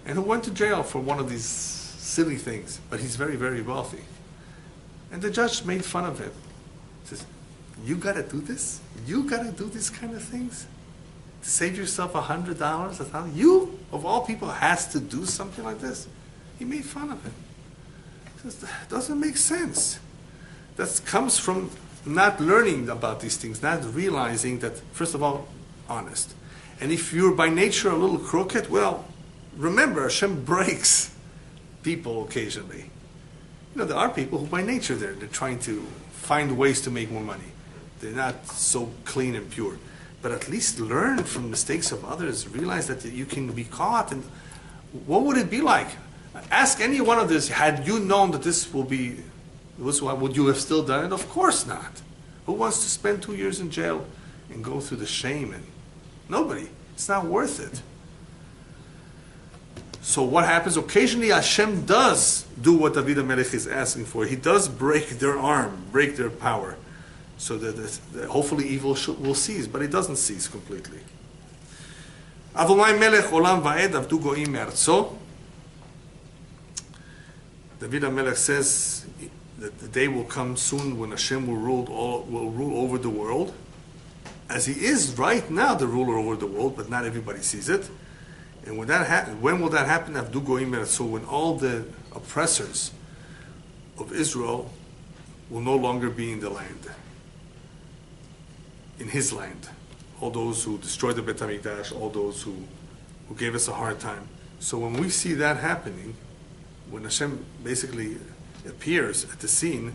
and who went to jail for one of these silly things, but he's very, very wealthy. And the judge made fun of him. Says, you got to do this? You got to do these kind of things? To save yourself $100, $1,000? You, of all people, has to do something like this? He made fun of him. He says, that doesn't make sense. That comes from not learning about these things, not realizing that, first of all, honest. And if you're by nature a little crooked, well, remember, Hashem breaks people occasionally. There are people who by nature they're trying to find ways to make more money. They're not so clean and pure. But at least learn from mistakes of others. Realize that you can be caught. And what would it be like? Ask any one of this, had you known that this would you have still done it? Of course not. Who wants to spend 2 years in jail and go through the shame? And nobody. It's not worth it. So what happens? Occasionally Hashem does do what David HaMelech is asking for. He does break their arm, break their power, so that hopefully evil will cease, but it doesn't cease completely. Avomai melech olam va'ed avdu go'im me'artzo. David HaMelech says that the day will come soon when Hashem will rule over the world, as He is right now the ruler over the world, but not everybody sees it. And when will that happen? Avdu goyim eretz. So when all the oppressors of Israel will no longer be in the land, in his land. All those who destroyed the Beit HaMikdash, all those who gave us a hard time. So when we see that happening, when Hashem basically appears at the scene,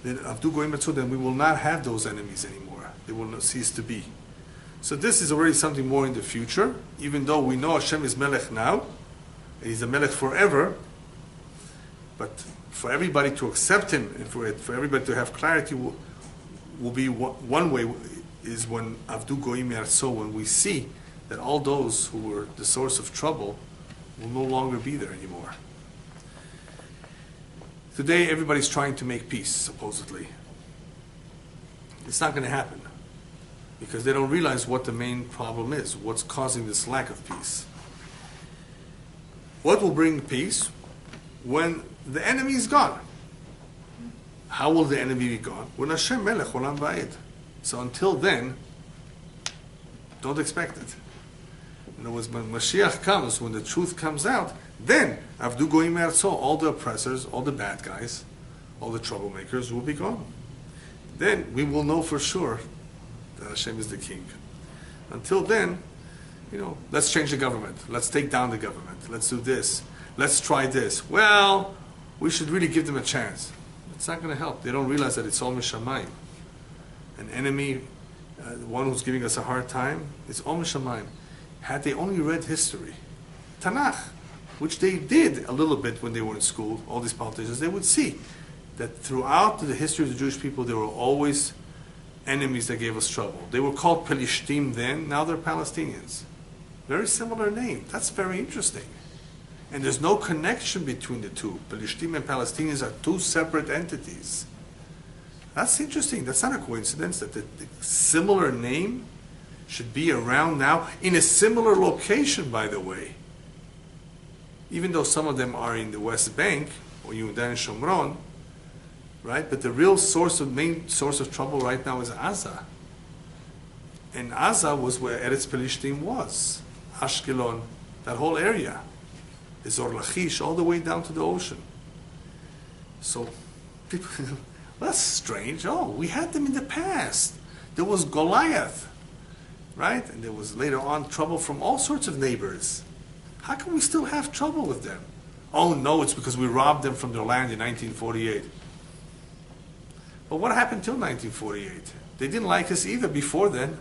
then Avdu goyim eretz, then we will not have those enemies anymore. They will not cease to be. So this is already something more in the future, even though we know Hashem is Melech now, and He's a Melech forever, but for everybody to accept Him, and for everybody to have clarity will be one way, is when Avdu goyim eretz, when we see that all those who were the source of trouble will no longer be there anymore. Today everybody's trying to make peace, supposedly. It's not going to happen, because they don't realize what the main problem is, what's causing this lack of peace. What will bring peace? When the enemy is gone. How will the enemy be gone? When Hashem Melech Olam Va'ed. So until then, don't expect it. In other words, when Mashiach comes, when the truth comes out, then Avdu goyim eretz, all the oppressors, all the bad guys, all the troublemakers will be gone. Then we will know for sure that Hashem is the king. Until then, let's change the government. Let's take down the government. Let's do this. Let's try this. Well, we should really give them a chance. It's not going to help. They don't realize that it's all mishamayim. An enemy, the one who's giving us a hard time, it's all mishamayim. Had they only read history, Tanakh, which they did a little bit when they were in school, all these politicians, they would see that throughout the history of the Jewish people, there were always enemies that gave us trouble. They were called Pelishtim then, now they're Palestinians. Very similar name. That's very interesting. And there's no connection between the two. Pelishtim and Palestinians are two separate entities. That's interesting. That's not a coincidence that the similar name should be around now in a similar location, by the way. Even though some of them are in the West Bank or Yehuda and Shomron, right? But the real main source of trouble right now is Gaza. And Gaza was where Eretz Pelishtim was. Ashkelon, that whole area. Zor Lachish, all the way down to the ocean. So, people, that's strange. Oh, we had them in the past. There was Goliath, right? And there was later on trouble from all sorts of neighbors. How can we still have trouble with them? Oh no, it's because we robbed them from their land in 1948. But what happened till 1948? They didn't like us either before then.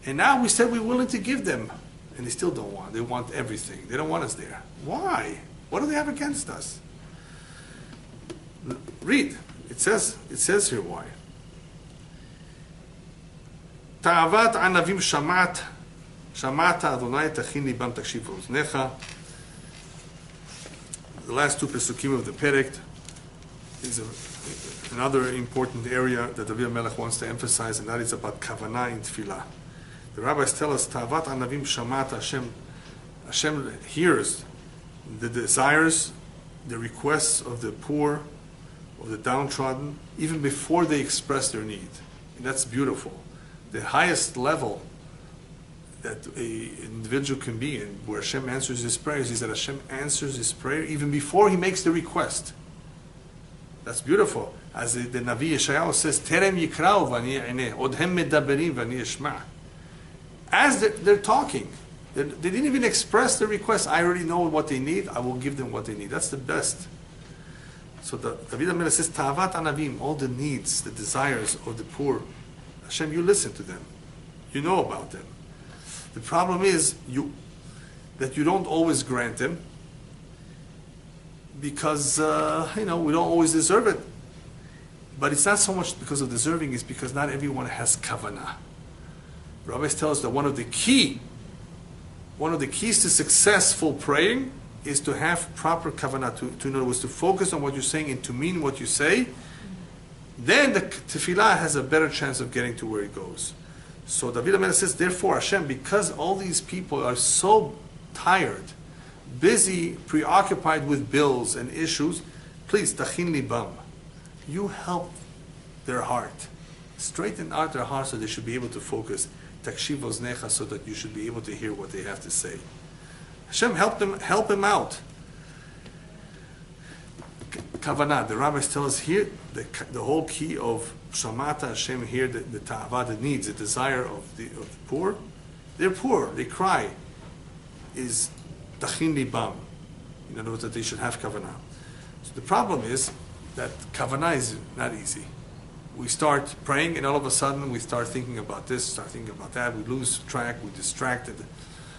And now we said we're willing to give them. And they still don't want. They want everything. They don't want us there. Why? What do they have against us? Read. It says here why. Ta'avat anavim shamata Adonai tachin libam takshiv oznecha. The last two pesukim of the Perek is another important area that David HaMelech wants to emphasize, and that is about kavanah in tefillah. The rabbis tell us, Ta'avat anavim shamata, Hashem hears the desires, the requests of the poor, of the downtrodden, even before they express their need. And that's beautiful. The highest level that an individual can be in, where Hashem answers his prayers, is that Hashem answers his prayer even before he makes the request. That's beautiful. As the Navi Yeshayahu says, Terem yikrau v'ani a'ineh, odhem medaberim v'ani eshma'. As they're talking, they didn't even express the request. I already know what they need. I will give them what they need. That's the best. So David HaMelech says, Ta'avat anavim, all the needs, the desires of the poor, Hashem, you listen to them. You know about them. The problem is that you don't always grant them because, we don't always deserve it. But it's not so much because of deserving, it's because not everyone has kavanah. Rabbis tell us that one of the keys to successful praying is to have proper kavanah, to in other words, to focus on what you're saying and to mean what you say. Then the tefillah has a better chance of getting to where it goes. So David HaMelech says, therefore Hashem, because all these people are so tired, busy, preoccupied with bills and issues, please, tachin libam, you help their heart. Straighten out their heart so they should be able to focus. takshiv oznecha, so that you should be able to hear what they have to say. Hashem help him out. Kavanah, the rabbis tell us here, the whole key of Shamata Hashem here, the ta'ava, the needs, the desire of the poor. They're poor, they cry, is tachin libam. In other words, that they should have kavanah. So the problem is that kavanah is not easy. We start praying and all of a sudden we start thinking about this, start thinking about that, we lose track, we're distracted.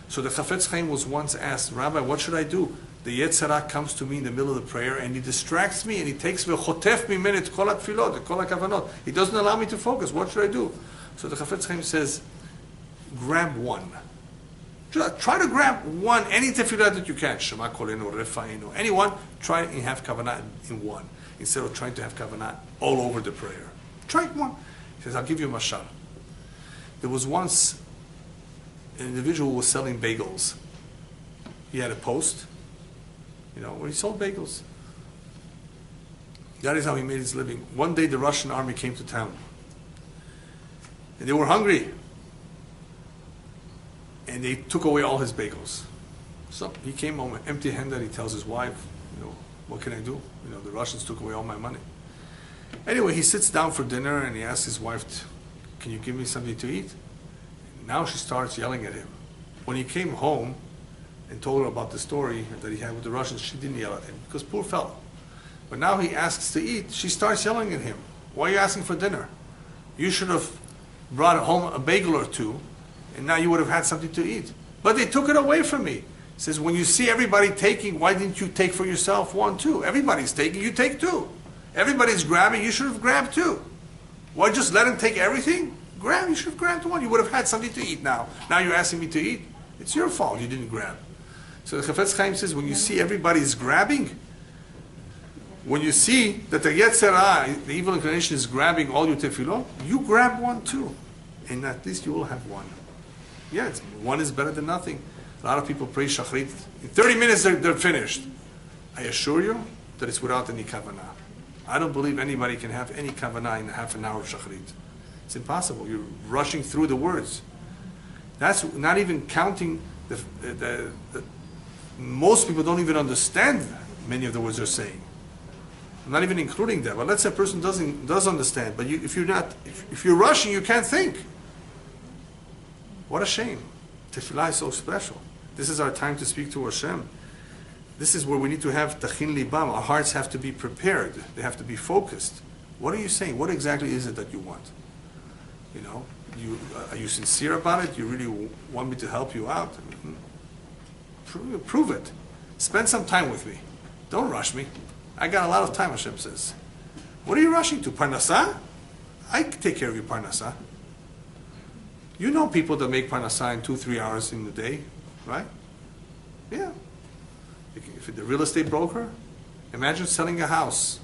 So the Chafetz Chaim was once asked, Rabbi, what should I do? The Yetzer Hara comes to me in the middle of the prayer and he distracts me and he takes me, chotef minute, kol ha-tfilot, kol ha-kavanot. He doesn't allow me to focus. What should I do? So the Chafetz Chaim says, grab one. Try to grab one, any tefillah that you can. Shema kolenu, refainu, anyone, try and have kavanah in one, instead of trying to have kavanah all over the prayer. Try one. He says, I'll give you a mashal. There was once an individual who was selling bagels. He had a post, where he sold bagels. That is how he made his living. One day the Russian army came to town. And they were hungry. And they took away all his bagels. So he came home empty-handed. He tells his wife, what can I do? The Russians took away all my money. Anyway, he sits down for dinner and he asks his wife, can you give me something to eat? Now she starts yelling at him. When he came home and told her about the story that he had with the Russians, she didn't yell at him, because poor fellow. But now he asks to eat, she starts yelling at him. Why are you asking for dinner? You should have brought home a bagel or two, and now you would have had something to eat. But they took it away from me. He says, when you see everybody taking, why didn't you take for yourself one, too? Everybody's taking, you take two. Everybody's grabbing, you should have grabbed two. Why just let him take everything? Grab, you should have grabbed one. You would have had something to eat now. Now you're asking me to eat? It's your fault you didn't grab. So the Chafetz Chaim says, when you see everybody's grabbing, when you see that the Yetzer Hara, the evil inclination, is grabbing all your tefillot, you grab one too. And at least you will have one. Yeah, one is better than nothing. A lot of people pray Shachrit. In 30 minutes they're finished. I assure you that it's without any kavanah. I don't believe anybody can have any kavanah in half an hour of Shachrit. It's impossible. You're rushing through the words. That's not even counting the most people don't even understand many of the words they're saying. I'm not even including that. But let's say a person does understand. But if you're rushing, you can't think. What a shame. Tefillah is so special. This is our time to speak to Hashem. This is where we need to have tachin libam. Our hearts have to be prepared. They have to be focused. What are you saying? What exactly is it that you want? Are you sincere about it? You really want me to help you out? Prove it. Spend some time with me. Don't rush me. I got a lot of time, Hashem says. What are you rushing to? Parnassah? I can take care of your parnassah. You know people that make parnassah in 2-3 hours in the day, right? Yeah. If you're the real estate broker, imagine selling a house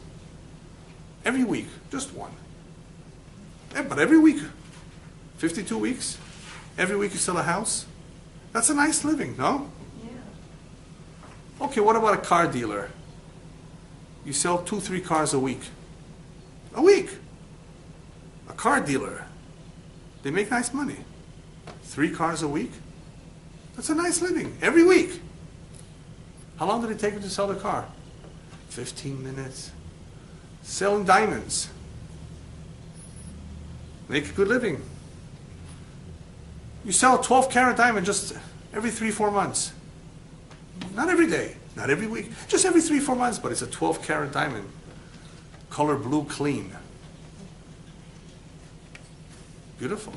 every week, just one. Yeah, but every week, 52 weeks, every week you sell a house. That's a nice living, no? Yeah. Okay, what about a car dealer? You sell 2-3 cars a week. A week. A car dealer. They make nice money. 3 cars a week. That's a nice living. Every week. How long did it take you to sell the car? 15 minutes. Selling diamonds. Make a good living. You sell a 12-carat diamond just every 3-4 months. Not every day. Not every week. Just every 3-4 months, but it's a 12-carat diamond. Color blue, clean. Beautiful.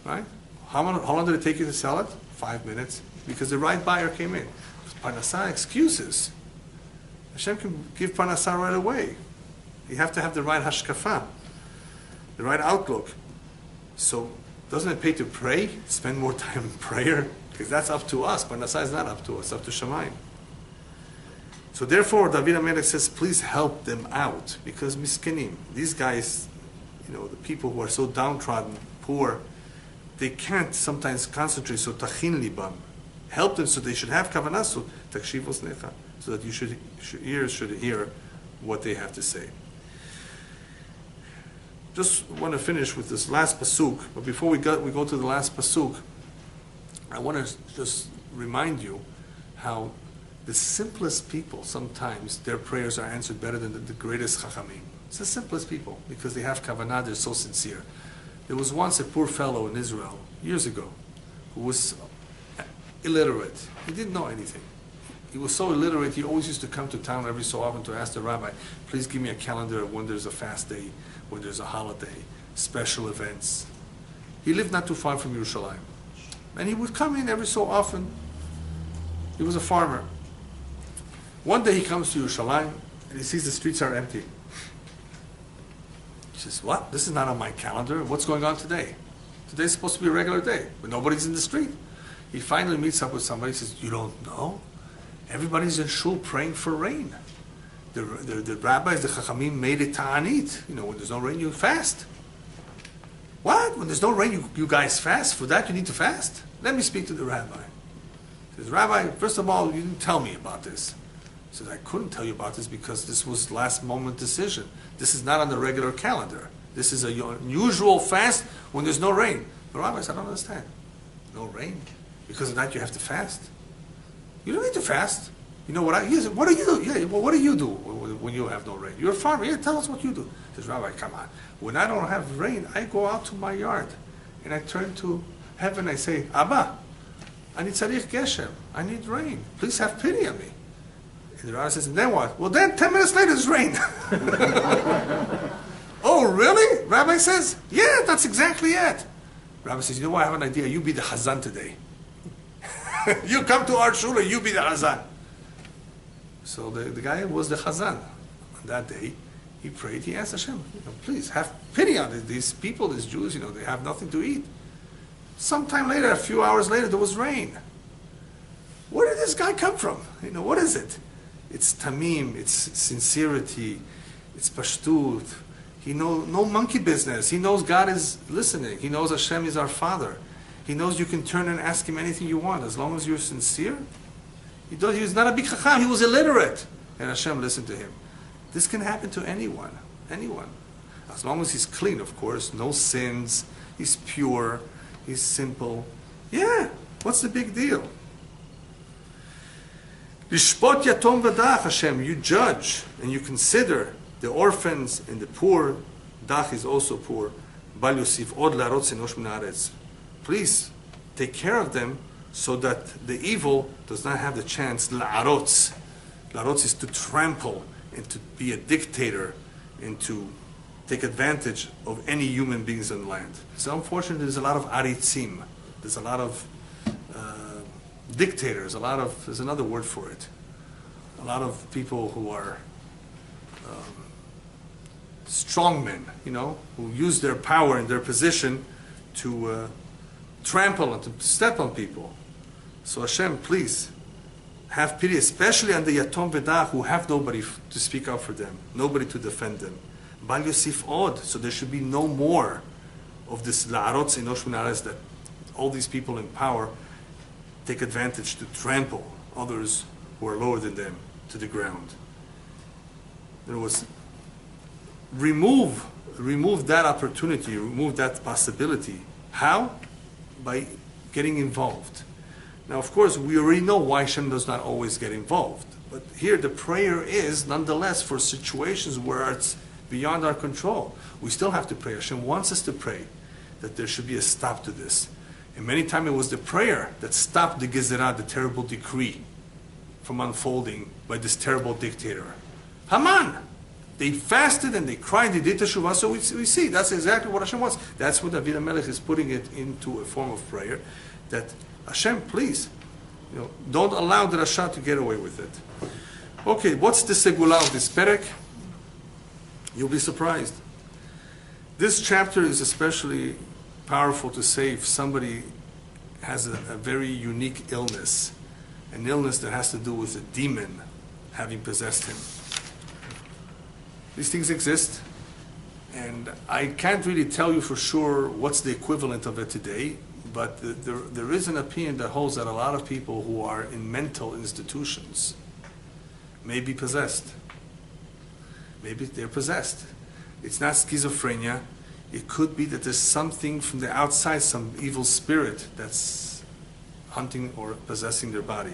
Right? How long did it take you to sell it? 5 minutes. Because the right buyer came in. Parnassah, excuses. Hashem can give parnassah right away. You have to have the right hashkafa, the right outlook. So, doesn't it pay to pray? Spend more time in prayer? Because that's up to us. Parnassah is not up to us. It's up to Shamayim. So therefore, David HaMelech says, please help them out. Because miskenim, these guys, the people who are so downtrodden, poor, they can't sometimes concentrate. So tachin libam. Help them so they should have kavanah, so takshiv osnecha, so that ears should hear what they have to say. just want to finish with this last pasuk. But before we go to the last pasuk, I want to just remind you how the simplest people, sometimes their prayers are answered better than the greatest chachamim. It's the simplest people because they have kavanah, they're so sincere. There was once a poor fellow in Israel, years ago, who was illiterate. He didn't know anything. He was so illiterate, he always used to come to town every so often to ask the rabbi, please give me a calendar when there's a fast day, when there's a holiday, special events. He lived not too far from Yerushalayim. And he would come in every so often. He was a farmer. One day he comes to Yerushalayim and he sees the streets are empty. He says, what? This is not on my calendar. What's going on today? Today's supposed to be a regular day, but nobody's in the street. He finally meets up with somebody and says, you don't know? Everybody's in shul praying for rain. The rabbis, the chachamim made it ta'anit. You know, when there's no rain, you fast. What? When there's no rain, you guys fast? For that, you need to fast? Let me speak to the rabbi. He says, Rabbi, first of all, you didn't tell me about this. He says, I couldn't tell you about this because this was last moment decision. This is not on the regular calendar. This is an unusual fast when there's no rain. The rabbi said, I don't understand. No rain? Because of that, you have to fast? You don't need to fast. You know what he said, what do you do? Yeah, well, what do you do when you have no rain? You're a farmer. Yeah, tell us what you do. He says, Rabbi, come on. When I don't have rain, I go out to my yard and I turn to heaven. I say, Abba, I need tzarich geshem. I need rain. Please have pity on me. And the rabbi says, and then what? Well, then 10 minutes later, there's rain. Oh, really? Rabbi says, yeah, that's exactly it. Rabbi says, you know what? I have an idea. You be the Hazan today. You come to our shul, you be the Hazan. So the guy was the Hazan. On that day, he prayed, he asked Hashem, please have pity on these people, these Jews, they have nothing to eat. Sometime later, a few hours later, there was rain. Where did this guy come from? What is it? It's tamim, it's sincerity, it's pashtut. He knows no monkey business. He knows God is listening. He knows Hashem is our Father. He knows you can turn and ask Him anything you want as long as you're sincere. He was not a big chacham. He was illiterate. And Hashem listened to him. This can happen to anyone. Anyone. As long as he's clean, of course. No sins. He's pure. He's simple. Yeah. What's the big deal? Lishpot yatom v'dach, Hashem. You judge and you consider the orphans and the poor. Dach is also poor. Bal yosif od la'arotz enosh min haaretz. Please take care of them so that the evil does not have the chance. La'arotz. La'arotz is to trample and to be a dictator and to take advantage of any human beings on land. So unfortunately, there's a lot of aritzim. There's a lot of dictators. There's another word for it. A lot of people who are strongmen, who use their power and their position to trample and to step on people. So Hashem, please, have pity, especially on the Yatom V'dach who have nobody to speak up for them, nobody to defend them. Bal Yosif Od, so there should be no more of this La'arotz Enosh Min Haaretz, that all these people in power take advantage to trample others who are lower than them to the ground. There was remove that opportunity, remove that possibility. How? By getting involved. Now, of course, we already know why Hashem does not always get involved. But here the prayer is, nonetheless, for situations where it's beyond our control. We still have to pray. Hashem wants us to pray that there should be a stop to this. And many times it was the prayer that stopped the Gezerah, the terrible decree, from unfolding by this terrible dictator. Haman! They fasted and they cried, they did teshuvah, so we see that's exactly what Hashem wants. That's what David HaMelech is putting it into a form of prayer, that Hashem, please, don't allow the Rasha to get away with it. Okay, what's the segula of this perek? You'll be surprised. This chapter is especially powerful to say if somebody has a very unique illness, an illness that has to do with a demon having possessed him. These things exist, and I can't really tell you for sure what's the equivalent of it today, but there is an opinion that holds that a lot of people who are in mental institutions may be possessed. Maybe they're possessed. It's not schizophrenia, It could be that there's something from the outside, some evil spirit that's hunting or possessing their body.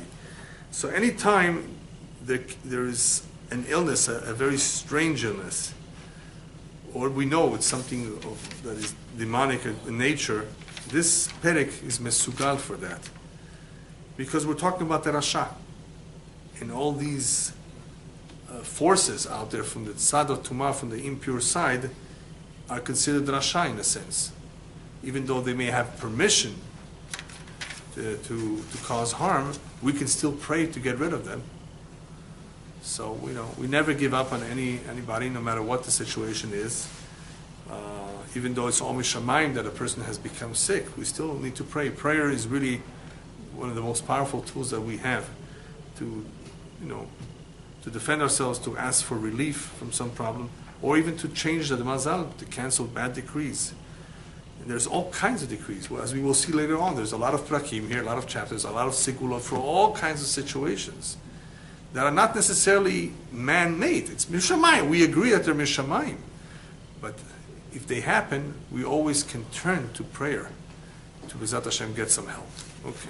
So anytime there is an illness, a very strange illness, or we know it's something that is demonic in nature, this perek is mesugal for that. Because we're talking about the Rasha. And all these forces out there from the tzad of tumah, from the impure side, are considered Rasha in a sense. Even though they may have permission to cause harm, we can still pray to get rid of them. So, we never give up on anybody, no matter what the situation is. Even though it's almost shamayim that a person has become sick, we still need to pray. Prayer is really one of the most powerful tools that we have to defend ourselves, to ask for relief from some problem, or even to change the mazal, to cancel bad decrees. And there's all kinds of decrees. Well, as we will see later on, there's a lot of prakim here, a lot of chapters, a lot of sigulot for all kinds of situations that are not necessarily man-made. It's mishamayim. We agree that they're mishamayim. But if they happen, we always can turn to prayer to B'ezrat Hashem get some help. Okay.